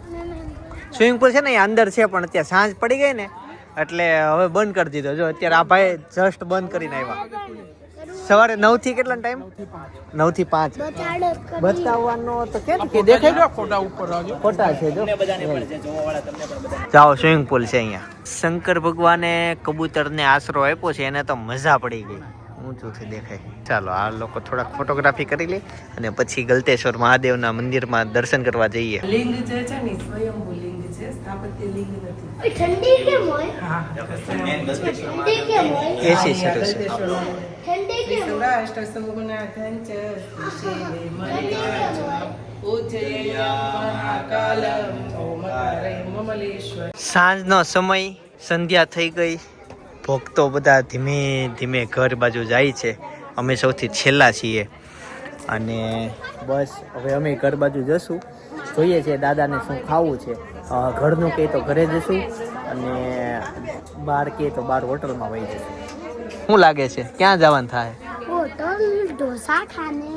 સ્વિમિંગ પુલ છે ને એ અંદર છે, પણ અત્યારે સાંજ પડી ગઈ ને એટલે હવે બંધ કરી દીધો. જો અત્યારે આ ભાઈ જસ્ટ બંધ કરીને આવ્યા. સવારે 9 થી કેટલા ટાઈમ? 9 થી 5 બતાવવાનો તો કેમ કે દેખાય ફોટા ઉપર ફોટા છે. જો જાઓ, સ્વિમિંગ પુલ છે અહીંયા. શંકર ભગવાને કબૂતરને આશરો આપ્યો છે, એને તો મજા પડી ગઈ. ઊંચુંથી દેખાય. ચાલો આ લોકો થોડાક ફોટોગ્રાફી કરી લે અને પછી ગલતેશ્વર મહાદેવના મંદિરમાં દર્શન કરવા જઈએ. લિંગ જે છે ને સ્વયંભૂ લિંગ છે, સ્થાપત્ય લિંગ નથી. ઠંડી કેમ હોય? હા ઠંડી કેમ હોય? એસી શરૂ છે. ઠંડી કેમ હોય? સૌરાષ્ટ્ર સમુના ધંચ શિવે મલ્લિકાર્જુન ઉજ્જયન મહાકાલમ ઓમકારે મમલેશ્વર. સાંજનો સમય, સંધ્યા થઈ ગઈ. ભક્તો બધા ધીમે ધીમે ઘર બાજુ જાય છે. અમે સૌથી છેલ્લા છીએ અને બસ હવે અમે ઘર બાજુ જશું. જોઈએ છે દાદાને શું ખાવું છે. ઘરનું કહે તો ઘરે જશું અને બહાર કહે તો બહાર હોટલમાં વહી જશું. શું લાગે છે ક્યાં જવાનું થાય? હોટલ ઢોસા ખાને.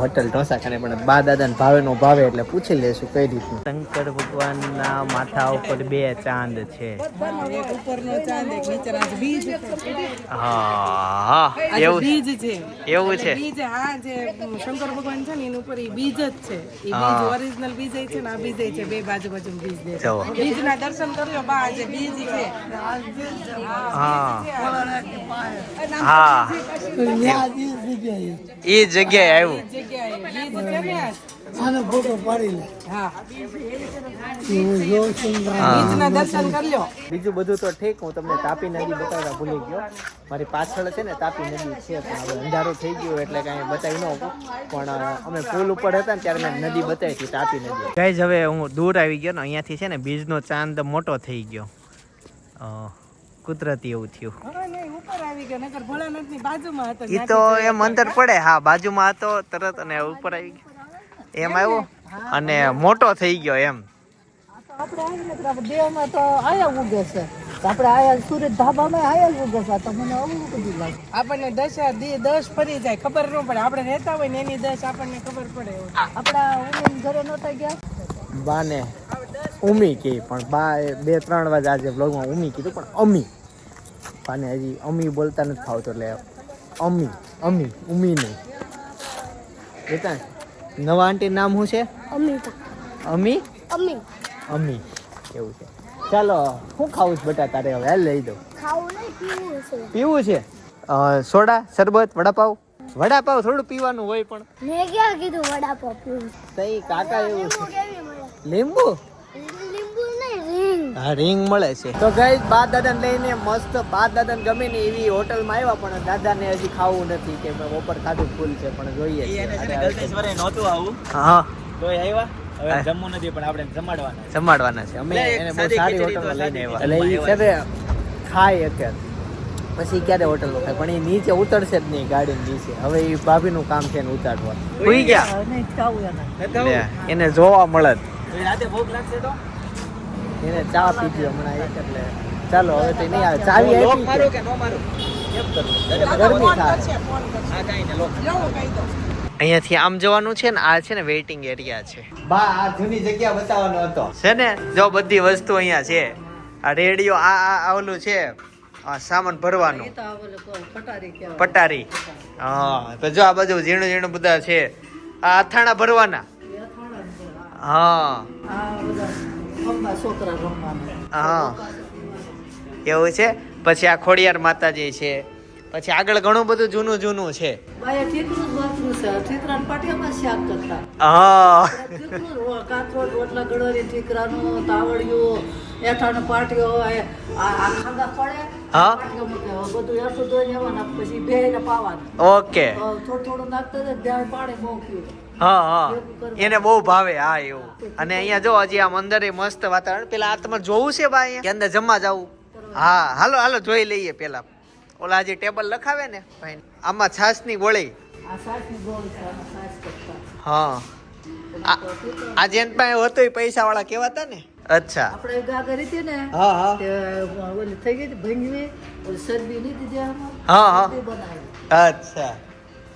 હોટલ ઢોસા ખાને પણ બા દાદાને ભાવે નો ભાવે એટલે પૂછી લેશું કઈ રીતનું. શંકર ભગવાનના માથા ઉપર 2 ચાંદ છે. એક ઉપરનો ચાંદ એક નીચેનો બીજ. હા એવું બીજ છે. એવું છે. બીજ હા જે શંકર ભગવાન છે ને એની ઉપર ઈ બીજ જ છે. ઈ બીજ ઓરિજિનલ બીજ છે ને આ બીજ છે, બે બાજુ બાજુ બીજ દે. બીજના દર્શન કર્યો બા આજે બીજ છે. હા એ જગ્યાએ આવ્યું. બીજું બધું તો ઠીક. હું તમને તાપી નદી બતાવતા ભૂલી ગયો. મારી પાછળ છે ને તાપી નદી છે, પણ હવે અંધારું થઈ ગયું એટલે કાંઈ બતાવી ન શકું. પણ અમે પુલ ઉપર હતા ને ત્યારે મેં નદી બતાવી હતી, તાપી નદી. ગાઈઝ હવે હું દૂર આવી ગયો ને, અહીંયાથી છે ને બીજનો ચાંદ મોટો થઈ ગયો. કુદરતી એવું થયું. ઈ તો એમ અંતર પડે. હા બાજુમાં હતો તરત અને ઉપર આવી ગયો એમ આવ્યો અને મોટો થઈ ગયો એમ. આપણે આવીને દેવમાં તો આયા ઉગે છે, આપણે આયા સુરત ધાબામાં આયા ઉગે છે. તો મને આવું બધું લાગે. આપણને દસ ફરી જાય ખબર ન પડે. આપણે રહેતા હોય ને એની દસ આપણને ખબર પડે. આપણા ઉમેન ઘરે નહોતા ગયા. બાને ઉમી કહી, પણ બા 2-3 વાર આજે બ્લોગમાં ઉમી કીધું, પણ અમી. બાને હજી અમી બોલતા નથી ફાવતો એટલે અમી અમી ઉમી નહીં. બેટા નવા આંટી નામ શું છે? અમિતા. અમી અમી અમી એવું છે. ચાલો શું ખાવું છે બેટા તારે? હવે હાલ લઈ દો. ખાવું નહીં, પીવું છે. પીવું છે? સોડા, શરબત, વડાપાવ? વડાપાવ થોડું પીવાનું હોય પણ. મેં ક્યાં કીધું વડાપાવ પીવું? તઈ કાકા એવું લીંબુ છે. કેવી મળે? લીંબુ? લીંબુ નહીં, રીંગ. હા રીંગ મળે છે. તો ગાઈસ બા દાદાને લઈને મસ્ત બા દાદાને ગમે ને એવી હોટલમાં આવ્યા, પણ દાદાને હજી ખાવું નથી કે બપોર ખાધું ફૂલ છે, પણ જોઈએ છીએ. નહોતું આવું હા તોય આવ્યા. હવે જમવું નથી પણ આપણે જમાડવાના. જમાડવાના છે. અમે એને બહુ સારી હોટલમાં લઈને આવ્યા. એટલે એ છે ખાય અત્યારે પછી ક્યારે હોટલમાં ખાય, પણ એ નીચે ઉતરશે જ નહીં ગાડી નીચે. હવે એ ભાભીનું કામ છે ને ઉતારવા. સુઈ ગયા નહીં ખાવું એને. એને જોવા મળે રાતે ભૂખ લાગશે તો એને ચા પીધી હમણાં એક. એટલે ચાલો હવે તો નહીં આવે. ચાવી આપી મારું કે નો મારું કેમ કરું? ગરમી થાય. હા કાઈ ને લોક અહીંયાથી આમ જવાનું છે ને, આ છે ને વેઇટિંગ એરિયા છે. બા આ જૂની જગ્યા બતાવવાનો હતો છે ને. જો બધી વસ્તુ અહીંયા છે. આ રેડિયો, આ ઓલું છે સામાન ભરવાનું, એ તો આ ઓલો પટારી કહેવાય. પટારી. હા તો જો આ બાજુ ઝીણું ઝીણું બધા છે. આ અથાણા ભરવાના. હા આ બધા રમવા, છોકરા રમવાના. હા એવું છે. પછી આ ખોડિયાર માતાજી છે. પછી આગળ ઘણું બધું જૂનું જૂનું છે. બાયા ઠીકરું જ વાપરું છે. ઠીકરાના પાટિયામાં શાક કરતા. હા ઠીકરું જ કાતરોડ, રોટલા, ગળોરી, ઠીકરાનું તાવડિયું, એઠાનો પાટિયો, આ ખાંગા પડે. હા. પાટિયો મૂકે. બધું એઠું ધોઈ લેવાના, પછી બેયને પાવાનું. ઓકે. થોડું થોડું નાખતા જાય, ધ્યાન પાડે બહુ પીવું. હા હા એને બહુ ભાવે. હા એવું. અને અહીંયા જો હજી આમ અંદર મસ્ત વાતાવરણ. પેલા આ તમારે જોવું છે બા અહીંયા કે અંદર જમવા જવું? હા હાલો હાલો જોઈ લઈએ. પેલા ઓલા જે ટેબલ લખાવે ને ભાઈ, આમાં છાશની ગોળી. આ સાસની ગોળ છે, આમાં સાસ કરતા. હા આ જેન પાસે હતો એ પૈસા વાળા કેવાતા ને. અચ્છા. આપણે ગાગર હતી ને, હા હા તે ઓલી થઈ ગઈ હતી ભંજવી, ઓલી સરબી લીધી હતી આમાં. હા હા તે બનાવી. અચ્છા.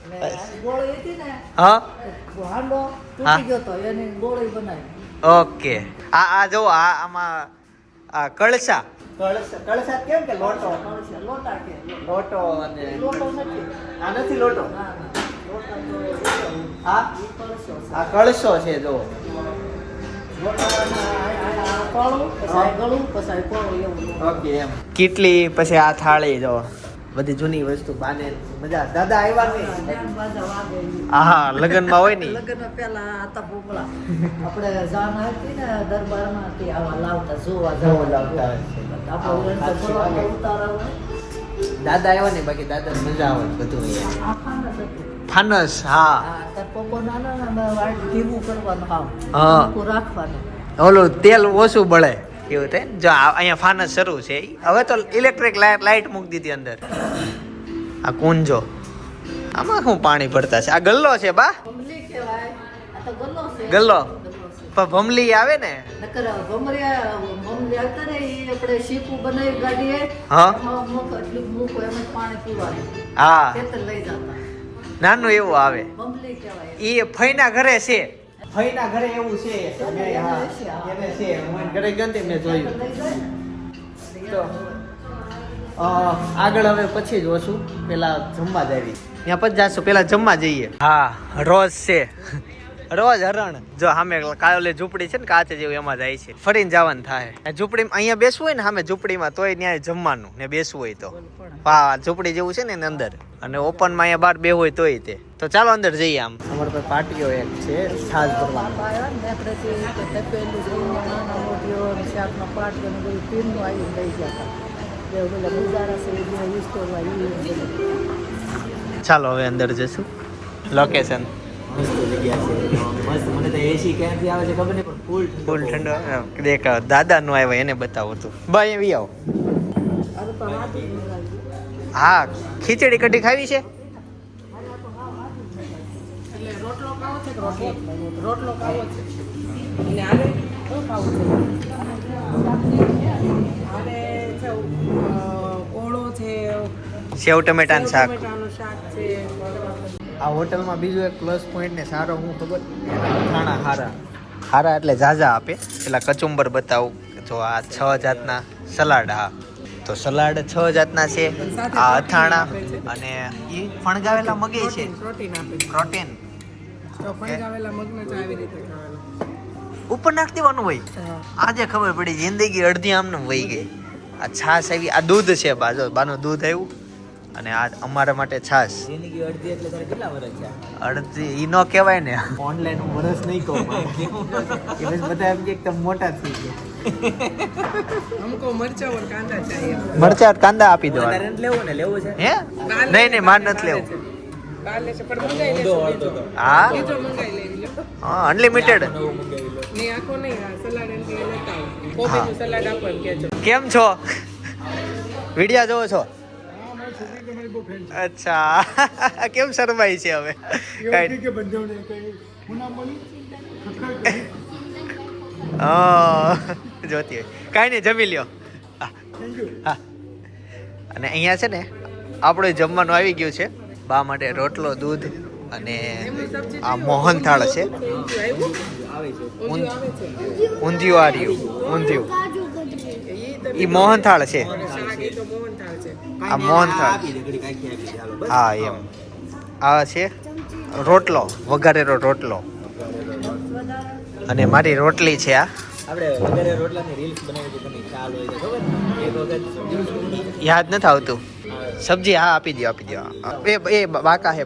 અને આ ગોળી હતી ને, હા હાંડો હા. તૂટી ગયો તો એની ગોળી બનાવી. ઓકે. આ જો આમાં આ કળશા. કળશા કેમ કે લોટો લોટા કે લોટો અને લોટો નથી. આ નથી લોટો. ના ના લોટા તો આ ઈ કળશો છે. આ કળશો છે જો. લોટામાં આ કોળું, પછી આ ગળું, પછી આ કોળું એવું. ઓકે એમ. કેટલી પછી આ થાળી જો બધી જૂની વસ્તુ. બાને મજા. દાદા આવ્યા નહીં. બેન બાજા વાગે ઈ. હા લગ્નમાં હોય ને. લગ્ન પહેલા હતા ભૂગળા. આપણે જાન હતી ને દરબારમાં તે આવા લાવતા જોવા જોવા જવા લાવતા હોય છે. આપણે તો ફરવા ઉતારા હોય. દાદા આવ્યા ને બાકી દાદા મજા આવે બધું અહીંયા. આ ફાનસ હતું. ફાનસ. હા તાર પપ્પો નાના નાના વાળ ધીમું કરવાનું હાવ. હા. હલકું રાખવાનું. ઓલું તેલ ઓછું બળે એવું થાય ને. જો અહીંયા ફાનસ શરૂ છે. હવે તો ઇલેક્ટ્રિક લાઇટ મૂકી દીધી અંદર. આ કુંજો. આમાં શું પાણી ભરતા છે? આ ગલ્લો છે બા? ભમલી કહેવાય. આ તો ગલ્લો છે. ગલ્લો. ગલ્લો છે. પણ ભમલી આવે ને. નકર ભમરી આવતા ને એ આપણે શીપું બનાવી ગાડીએ. હા. એમાં મૂકો એટલું મૂકો એમ જ પાણી પીવાનું. હા ખેતર લઈ જતા. નાનું એવું આવે બમલી કહેવાય. એ ફઈના ઘરે છે ફઈના ઘરે એવું છે અને હા, એને છે હું એના ઘરે ગયો ને તે મેં જોયું તો આગળ હવે પછી જોશું પેલા જમવા જ આવી ત્યાં પછી જાશું પેલા જમવા જઈએ હા રોજ છે રોજ હરણ જો સામે કાયોલી ઝૂંપડી છે ને કાચ જેવું એમાં જાય છે ફરીને જવાનું થાય ઝૂંપડીમાં અહીંયા બેસવું હોય ને સામે ઝૂંપડીમાં તોય ત્યાં જમવાનું ને બેસવું હોય તો હા ઝૂંપડી જેવું છે ને એની અંદર અને ઓપનમાં અહીંયા બહાર બે હોય તોય તે તો ચાલો અંદર જઈએ આમ અમારે પાસે પાર્ટીઓ એક છે છાજ ભરવાનું આવ્યા ને નેકડેથી કે તપેલું જોઈને નાના મોટીઓ ને શાકનો પાટ ને બધું પીરનું આવીને લઈ ગયા હતા એ બધા બજારા છે એ બધા વિસ્તોરવા એ ચાલો હવે અંદર જશું લોકેશન મસ્ત જગ્યા છે મસ્ત. મને તો એસી ક્યાંથી આવે છે ખબર નહીં પણ ફૂલ ફૂલ ઠંડો દેખ દાદા નું આવ્યા એને બતાવો તું ભાઈ આવી આવો હા ખીચડી કઢી ખાવી છે એટલે રોટલો ખાવો છે કે રોટલો ખાવો છે અને આને શું ખાવું છે આને છે ઓળો છે સેવ ટમેટાનું શાક ટમેટાનું શાક છે આ હોટલમાં બીજું એક પ્લસ પોઈન્ટ ને સારો હું ખબર અથાણા હારા હારા એટલે ઝાઝા આપે પેલા કચુંબર બતાવું જો આ 6 જાતના સલાડ હા તો સલાડ 6 જાતના છે આ અથાણા અને ઈ ફણગાવેલા મગે છે પ્રોટીન આપે છે પ્રોટીન તો ફણગાવેલા મગને જ આવી રીતે ખાવાનું ઉપર નાખી દેવાનું હોય આજે ખબર પડી જિંદગી અડધી આમને વહી ગઈ આ છાશ આવી આ દૂધ છે બાજો બાનું દૂધ આવ્યું અને આ અમારા માટે છાશ જિંદગી અડધી એટલે તારે કેટલા વર્ષ છે અડધી ઈ નો કહેવાય ને ઓનલાઈન હું વરસ નહીં કહું કે બસ બધા એમ કે એકદમ મોટા થઈ ગયા हमको मरचा और कांदा चाहिए મરચા કાંદા આપી દો તારે નથી લેવું ને લેવું છે હે નહીં નહીં માર નથી લેવું કાલે છે પણ મંગાઈ ઊંધો લેજો વાળતો હતો. હા બીજો મંગાઈ લેજો હા અનલિમિટેડ નવું મંગાવી લો. ને આખો નહીં આ સલાડ એમ કે લેતા આવો કોબીનું સલાડ આપો એમ કહેજો કેમ છો વિડિયા જોવો છો અચ્છા કેમ શરમાઈ છે હવે જોતી હોય કાંઈ નહીં જમી લ્યો હા અને અહીંયા છે ને આપણે જમવાનું આવી ગયું છે બા માટે રોટલો દૂધ અને આ મોહનથાળ છે ઊંધિયું આ રહ્યું ઊંધિયું કાજુ કતરી ઈ મોહનથાળ છે શાક એ તો મોહનથાળ છે આ મોહનથાળ આપી દે ઘડી કાંઈ આપી દે હાલો બસ. હા એમ આ છે રોટલો વઘારેલો રોટલો અને મારી રોટલી છે આ આપણે વગેરે રોટલાની રીલ્સ બનાવી હતી તમને ખ્યાલ હોય તો ખબર એક વખત યાદ નથી આવતું સબ્જી હા આપી દો એ બાકા હે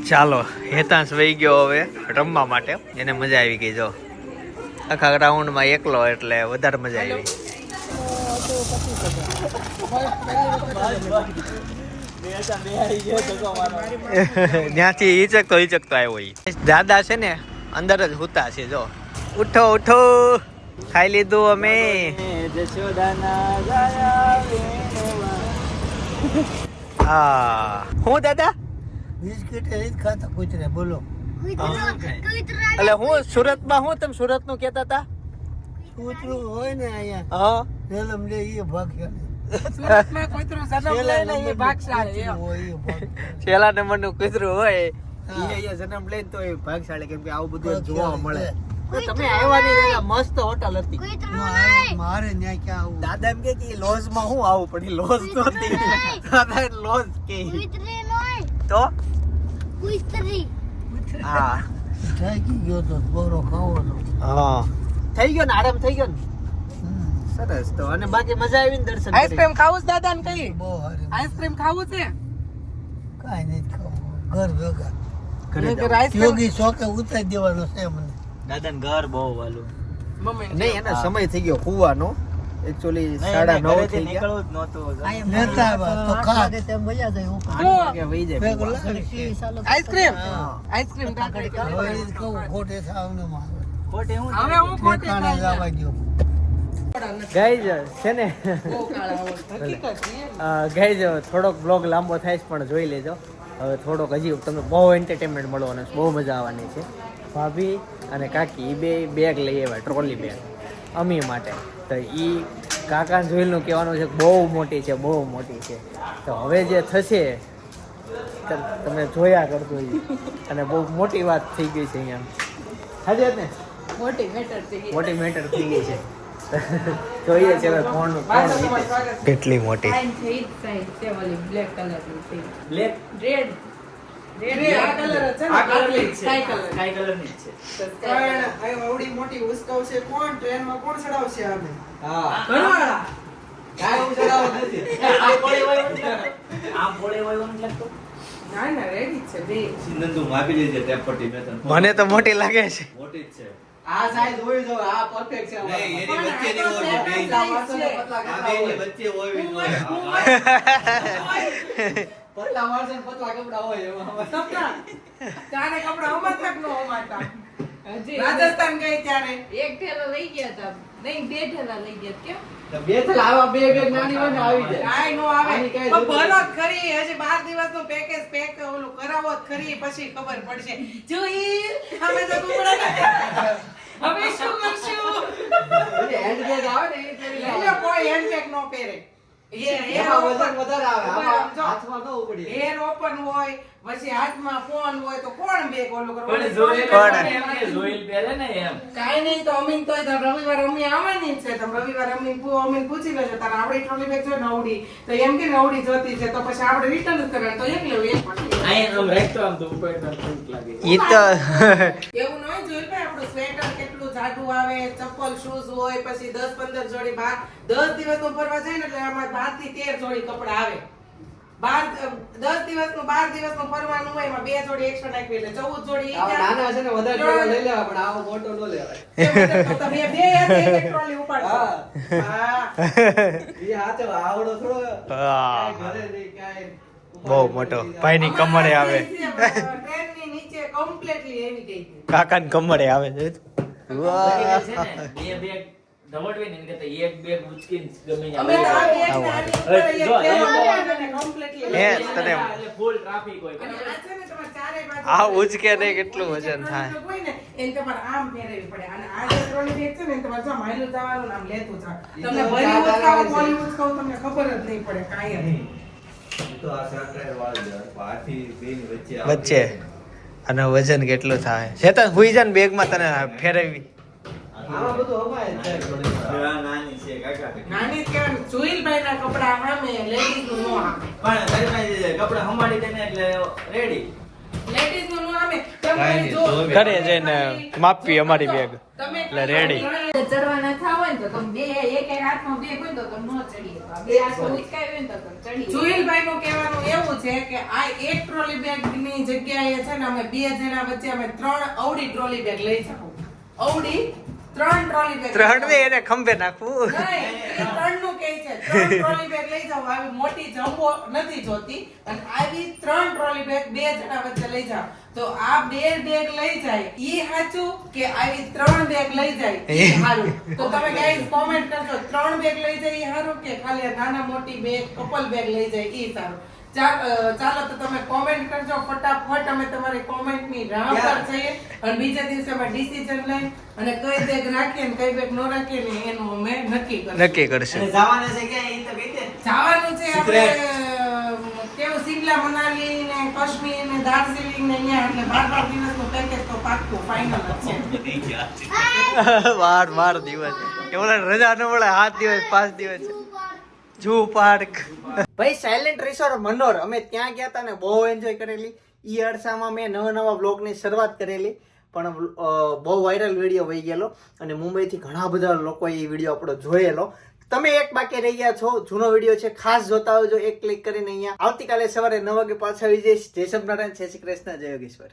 ચાલો હેતાંશ વહી ગયો હવે રમવા માટે એને મજા આવી ગઈ જો આખા ગ્રાઉન્ડમાં એકલો એટલે વધારે મજા આવી ત્યાંથી હિચકતો આવ્યો ઈ દાદા છે ને અંદર જ હુતા છે જો ઉઠો ઉઠો ખાઈ લીધું અમે જશોદાના ગાયા વેણવા. હા હું દાદા બિસ્કિટ એ જ ખાતા કૂતરે બોલો એટલે હું સુરતમાં હું તમે સુરત નું કેતા હતા કૂતરું હોય ને અહીંયા હા સેલમ લે એ ભાગ્યા સુરતમાં કોઈતરો સનમ લે ને એ ભાગશાળી એમ. હોય એ ભાગ છેલ્લા નંબર નું કૂતરું હોય ઈ અહીંયા જન્મ લઈને તો એ ભાગશાળી કેમ કે આવું બધું જોવા મળે તો તમે આવ્યા નહીં દાદા મસ્ત હોટલ હતી મારે ન્યા ક્યાં આવું દાદા એમ કે ઈ લોજ માં હું આવું પડી લોજ તો હતી દાદા લોજ કે કુતરી નોય તો કુતરી હા થાકી ગયો તો બોરો ખાવો તો હા થઈ ગયો ને આરામ થઈ ગયો ને સરસ તો અને બાકી મજા આવી ને દર્શન કરી? આઈસ્ક્રીમ ખાવું છે દાદા ને કઈ બહુ હારી આઈસ્ક્રીમ ખાવું છે કાંઈ નહીં ખાવું ઘર ભેગા ઘરે નહીંતર જાઓ. આઈસ્ક્રીમ યોગી શોકે ઉતારી દેવાનો છે મને દાદાને ઘર બહુ વાલું મમ્મી નહીં એનો સમય થઈ ગયો કુવાનો એકચ્યુઅલી 9:30 થઈ ગયા નીકળવું જ નહોતું લેતા આવ્યા તો ખા તેમ વયા જાય ઉપર આઠ વાગે વહી જાય ભેગો કુવા. લાગે આઈસ્ક્રીમ હા. આઈસ્ક્રીમ હવે એ જ કહું ખોટે થાવ ને મારે ખોટે હું હવે હું ખોટે ઠેકાણે જવા દ્યો ગાઈઝ છે ને બહુ કાળા હોય. હકીકત છે. ગાઈઝ થોડોક બ્લોગ લાંબો થાય છે પણ જોઈ લેજો હવે થોડોક હજી તમને બહુ એન્ટરટેનમેન્ટ મળવાનું છે બહુ મજા આવવાની છે ભાભી અને કાકી એ બે બેગ લઈ આવ્યા ટ્રોલી બેગ અમી માટે તો એ કાકા જોઈલનું કહેવાનું છે કે બહુ મોટી છે તો હવે જે થશે તમે જોયા કરજો ઈ. અને બહુ મોટી વાત થઈ ગઈ છે અહીંયા હાજર ને મોટી મેટર થઈ ગઈ. મોટી મેટર થઈ ગઈ છે જોઈએ છે હવે કોણ કોણ જીતે. કેટલી મોટી સાઈન છે ઈ જ સાઈન છે ઓલી બ્લેક કલરની છે બ્લેક રેડ આ કલર છે ને આ કલર ની જ સ્કાય છે કલર સ્કાય કલર ની જ છે પણ આ આવડી મોટી ઉસકાવશે કોણ ટ્રેનમાં કોણ ચડાવશે આને હા ઘરવાળા કાંઈ હું ચડાવવા નથી આ પોળે હોય એવું નથી લાગતું? આ પોળે હોય એવું નથી લાગતું? ના ના રેડી છે બે નંદુ માપી લેજે ટેપ પટ્ટી મેં તને મને તો મોટી લાગે છે મોટી જ છે આ સાઈઝ હોવી જોઈએ આ પરફેક્ટ છે નહીં, અમારા. એની વચ્ચેની હોય બે પતલા માણસો ને પતલા આ કપડાં બેની હોય. વચ્ચે હોવી જોઈએ પતલા માણસો ને પતલા કપડાં હોય એમાં અમારે. સપના તારે કપડા અમાતા કે ન અમાતા હજી રાજસ્થાન ગઈ ત્યારે એક ઠેલો લઈ ગયા હતા નહીં 2 ઠેલા લઈ ગયા કેમ બે થેલા આવા બે બેગ નાની હોય ને આવી જાય કાંઈ નો આવે આની કાંઈ પણ જરૂર ભલો જ ખરી હજી 12 દિવસનું પેકેજ પેક ઓલું કરાવો જ ખરી પછી ખબર પડશે જોઈ અમે તો કુમડા હવે શું કરશું નથી. હેન્ડ બેગ આવે ને એ પહેરી એટલે લાવો. કોઈ હેન્ડબેગ નો પહેરે એમાં વજન વધારે આવે આમાં હાથમાં ન ઉપડે હેર ઓપન હોય પછી હાથમાં ફોન હોય તો કોણ બેગ ઓલું પણ કરવાનું જોયેલ પણ. એમ કે જોયેલ પહેરે ને એમ કાઈ નહીં તો અમીન તોય તો રવિવાર અમી આવવાની જ છે તમે રવિવાર અમીન પૂછી લેજો તારે આપણી ટ્રોલી બેગ જો નવડી તો એમ કે નવડી જોતી છે તો પછી આપણે રિટર્ન જ કરવાનું તો એક લેવું એક પછી અહીંયા આમ રાખતો આમ તો ઉપર ના ઠીક લાગે ઈ તો એવું ન હોય જોઈ ભાઈ આપણું સ્વેટર કેટલું જાડું આવે ચપ્પલ શૂઝ હોય પછી 10-15 જોડી 10 દિવસનું ફરવા જાય ને એટલે આમાં 12 થી 13 જોડી કપડા આવે 10 દિવસનું 12 દિવસનું ફરવાનું હોય એમાં 2 જોડી એક્સ્ટ્રા નાખવી એટલે 14 જોડી ઈ આવા જાય. નાના છે ને વધારે જોડા લઈ લેવા પણ આવો મોટો ન લેવાય તો તમે બે હાથે એક ટ્રોલી ઉપાડો હા. હા એ હાથે આવડો થોડો કાંઈ ઘરે નહીં કાંઈ બહુ મોટો ભાઈની કમરે આવે ટ્રેનની નીચે કમ્પ્લીટલી એવી ગઈ છે. કાકાની કમરે આવે છે પછી છે ને બે બેગ દવડવી ને એને કરતા એક બેગ ઉચકીને ગમે અમે તો આ બેગ ને આની ઉપર એક જો, ટેબલ જો. બનાવીને completely હે, લઈ તને- જવાનું. એટલે ફૂલ ટ્રાફિક હોય અને આ છે ને તમારે ચારે બાજુ આ ઉચકે નહીં કેટલું વજન થાય. હોય ને એને તમારે આમ ફેરવવી પડે અને આ જે ટ્રોલી બેગ છે ને એને તમારે જો માયલું જવાનું ને આમ લેતું જાવ તમને ભરી ઉચકાવો પોલી ઉચકાવો તમને ખબર જ નહીં પડે કાંઈ જ. તો આ સરકાર વાળી જાય હાથી બેની વચ્ચે આવે. વચ્ચે અને વજન કેટલું થાય ચેતન હુઈ જા ને બેગમાં તને ફેરવી આમાં બધું હમાય જ જાય. આ નાની છે કાકા નાની જ કહેવાનું જુઈલભાઈના કપડા સામે લેડીઝનું નો આવે પણ ઘરમાં જે કપડા સંભાળી દે ને એટલે રેડી લેડીઝનું નો આવે કાંઈ નહીં, જો ધોબી. ઘરે જઈને માપવી અમારી બેગ તમે એટલે ready. ચડવાના થાવ હોય ને તો તમે બે એક હાથમાં બે હોય ને તો તમે ન ચડી શકો. બે હાથમાં ઉચકાવી હોય ને તો તમે ચડી શકો. જુઈલભાઈ નું કહેવાનું એવું છે કે આ એક ટ્રોલી બેગ ની જગ્યાએ છે ને અમે 2 જણા વચ્ચે અમે 3 અવડી ટ્રોલી બેગ લઈ શકું અવડી 3 ટ્રોલી બેગ ત્રણ ને એને ખંભે નાખવું નહીં, એ 3 નું કહે છે 3 ટ્રોલી બેગ લઈ જાઓ આવી મોટી જમ્બો નથી જોતી અને આવી 3 ટ્રોલી બેગ 2 જણા વચ્ચે લઈ જાઓ તો આ 2 બેગ લઈ જાય ઈ સાચું કે આવી 3 બેગ લઈ જાય ઈ સારું તો તમે ગાઈસ કોમેન્ટ કરજો 3 બેગ લઈ જાય ઈ સારું કે ખાલી આ નાના મોટી બેગ કપલ બેગ લઈ જાય ઈ સારું ચાલો તો તમે કોમેન્ટ કરજો ફટાફટ અમે તમારી કોમેન્ટ ની રાહ પર છીએ અને બીજા દિવસે અમે ડિસિઝન લઈ અને કઈ બેગ રાખીએ ને કઈ બેગ ન રાખીએ ને એનું અમે નક્કી કરશું નક્કી કરશે અને જવાના છે ક્યાં એ તો કહી દે જવાનું છે આપણે કેવું શિમલા મનાલી ને કાશ્મીર ને દાર્જિલિંગ ને અહીંયા એટલે 12 દિવસનું પેકેજ તો પાક્કું ફાઇનલ જ છે બાર દિવસ એવડા રજા ન મળે 7 દિવસ 5 દિવસ જૂ પાર્ક ભાઈ સાયલેન્ટ રિસોર્ટ મનોર અમે ત્યાં ગયા હતા ને બહુ એન્જોય કરેલી ઈ અરસામાં મેં નવા બ્લોગની શરૂઆત કરેલી પણ બહુ વાયરલ વિડીયો વહી ગયેલો અને મુંબઈથી ઘણા બધા લોકોએ એ વિડીયો આપણો જોયેલો તમે એક બાકી રહી ગયા છો જૂનો વિડીયો છે ખાસ જોતા આવજો એક ક્લિક કરીને અહીંયા આવતીકાલે સવારે 9 વાગે પાછા આવી જઈશ જય સ્વામિનારાયણ જય શ્રી કૃષ્ણ જય યોગેશ્વર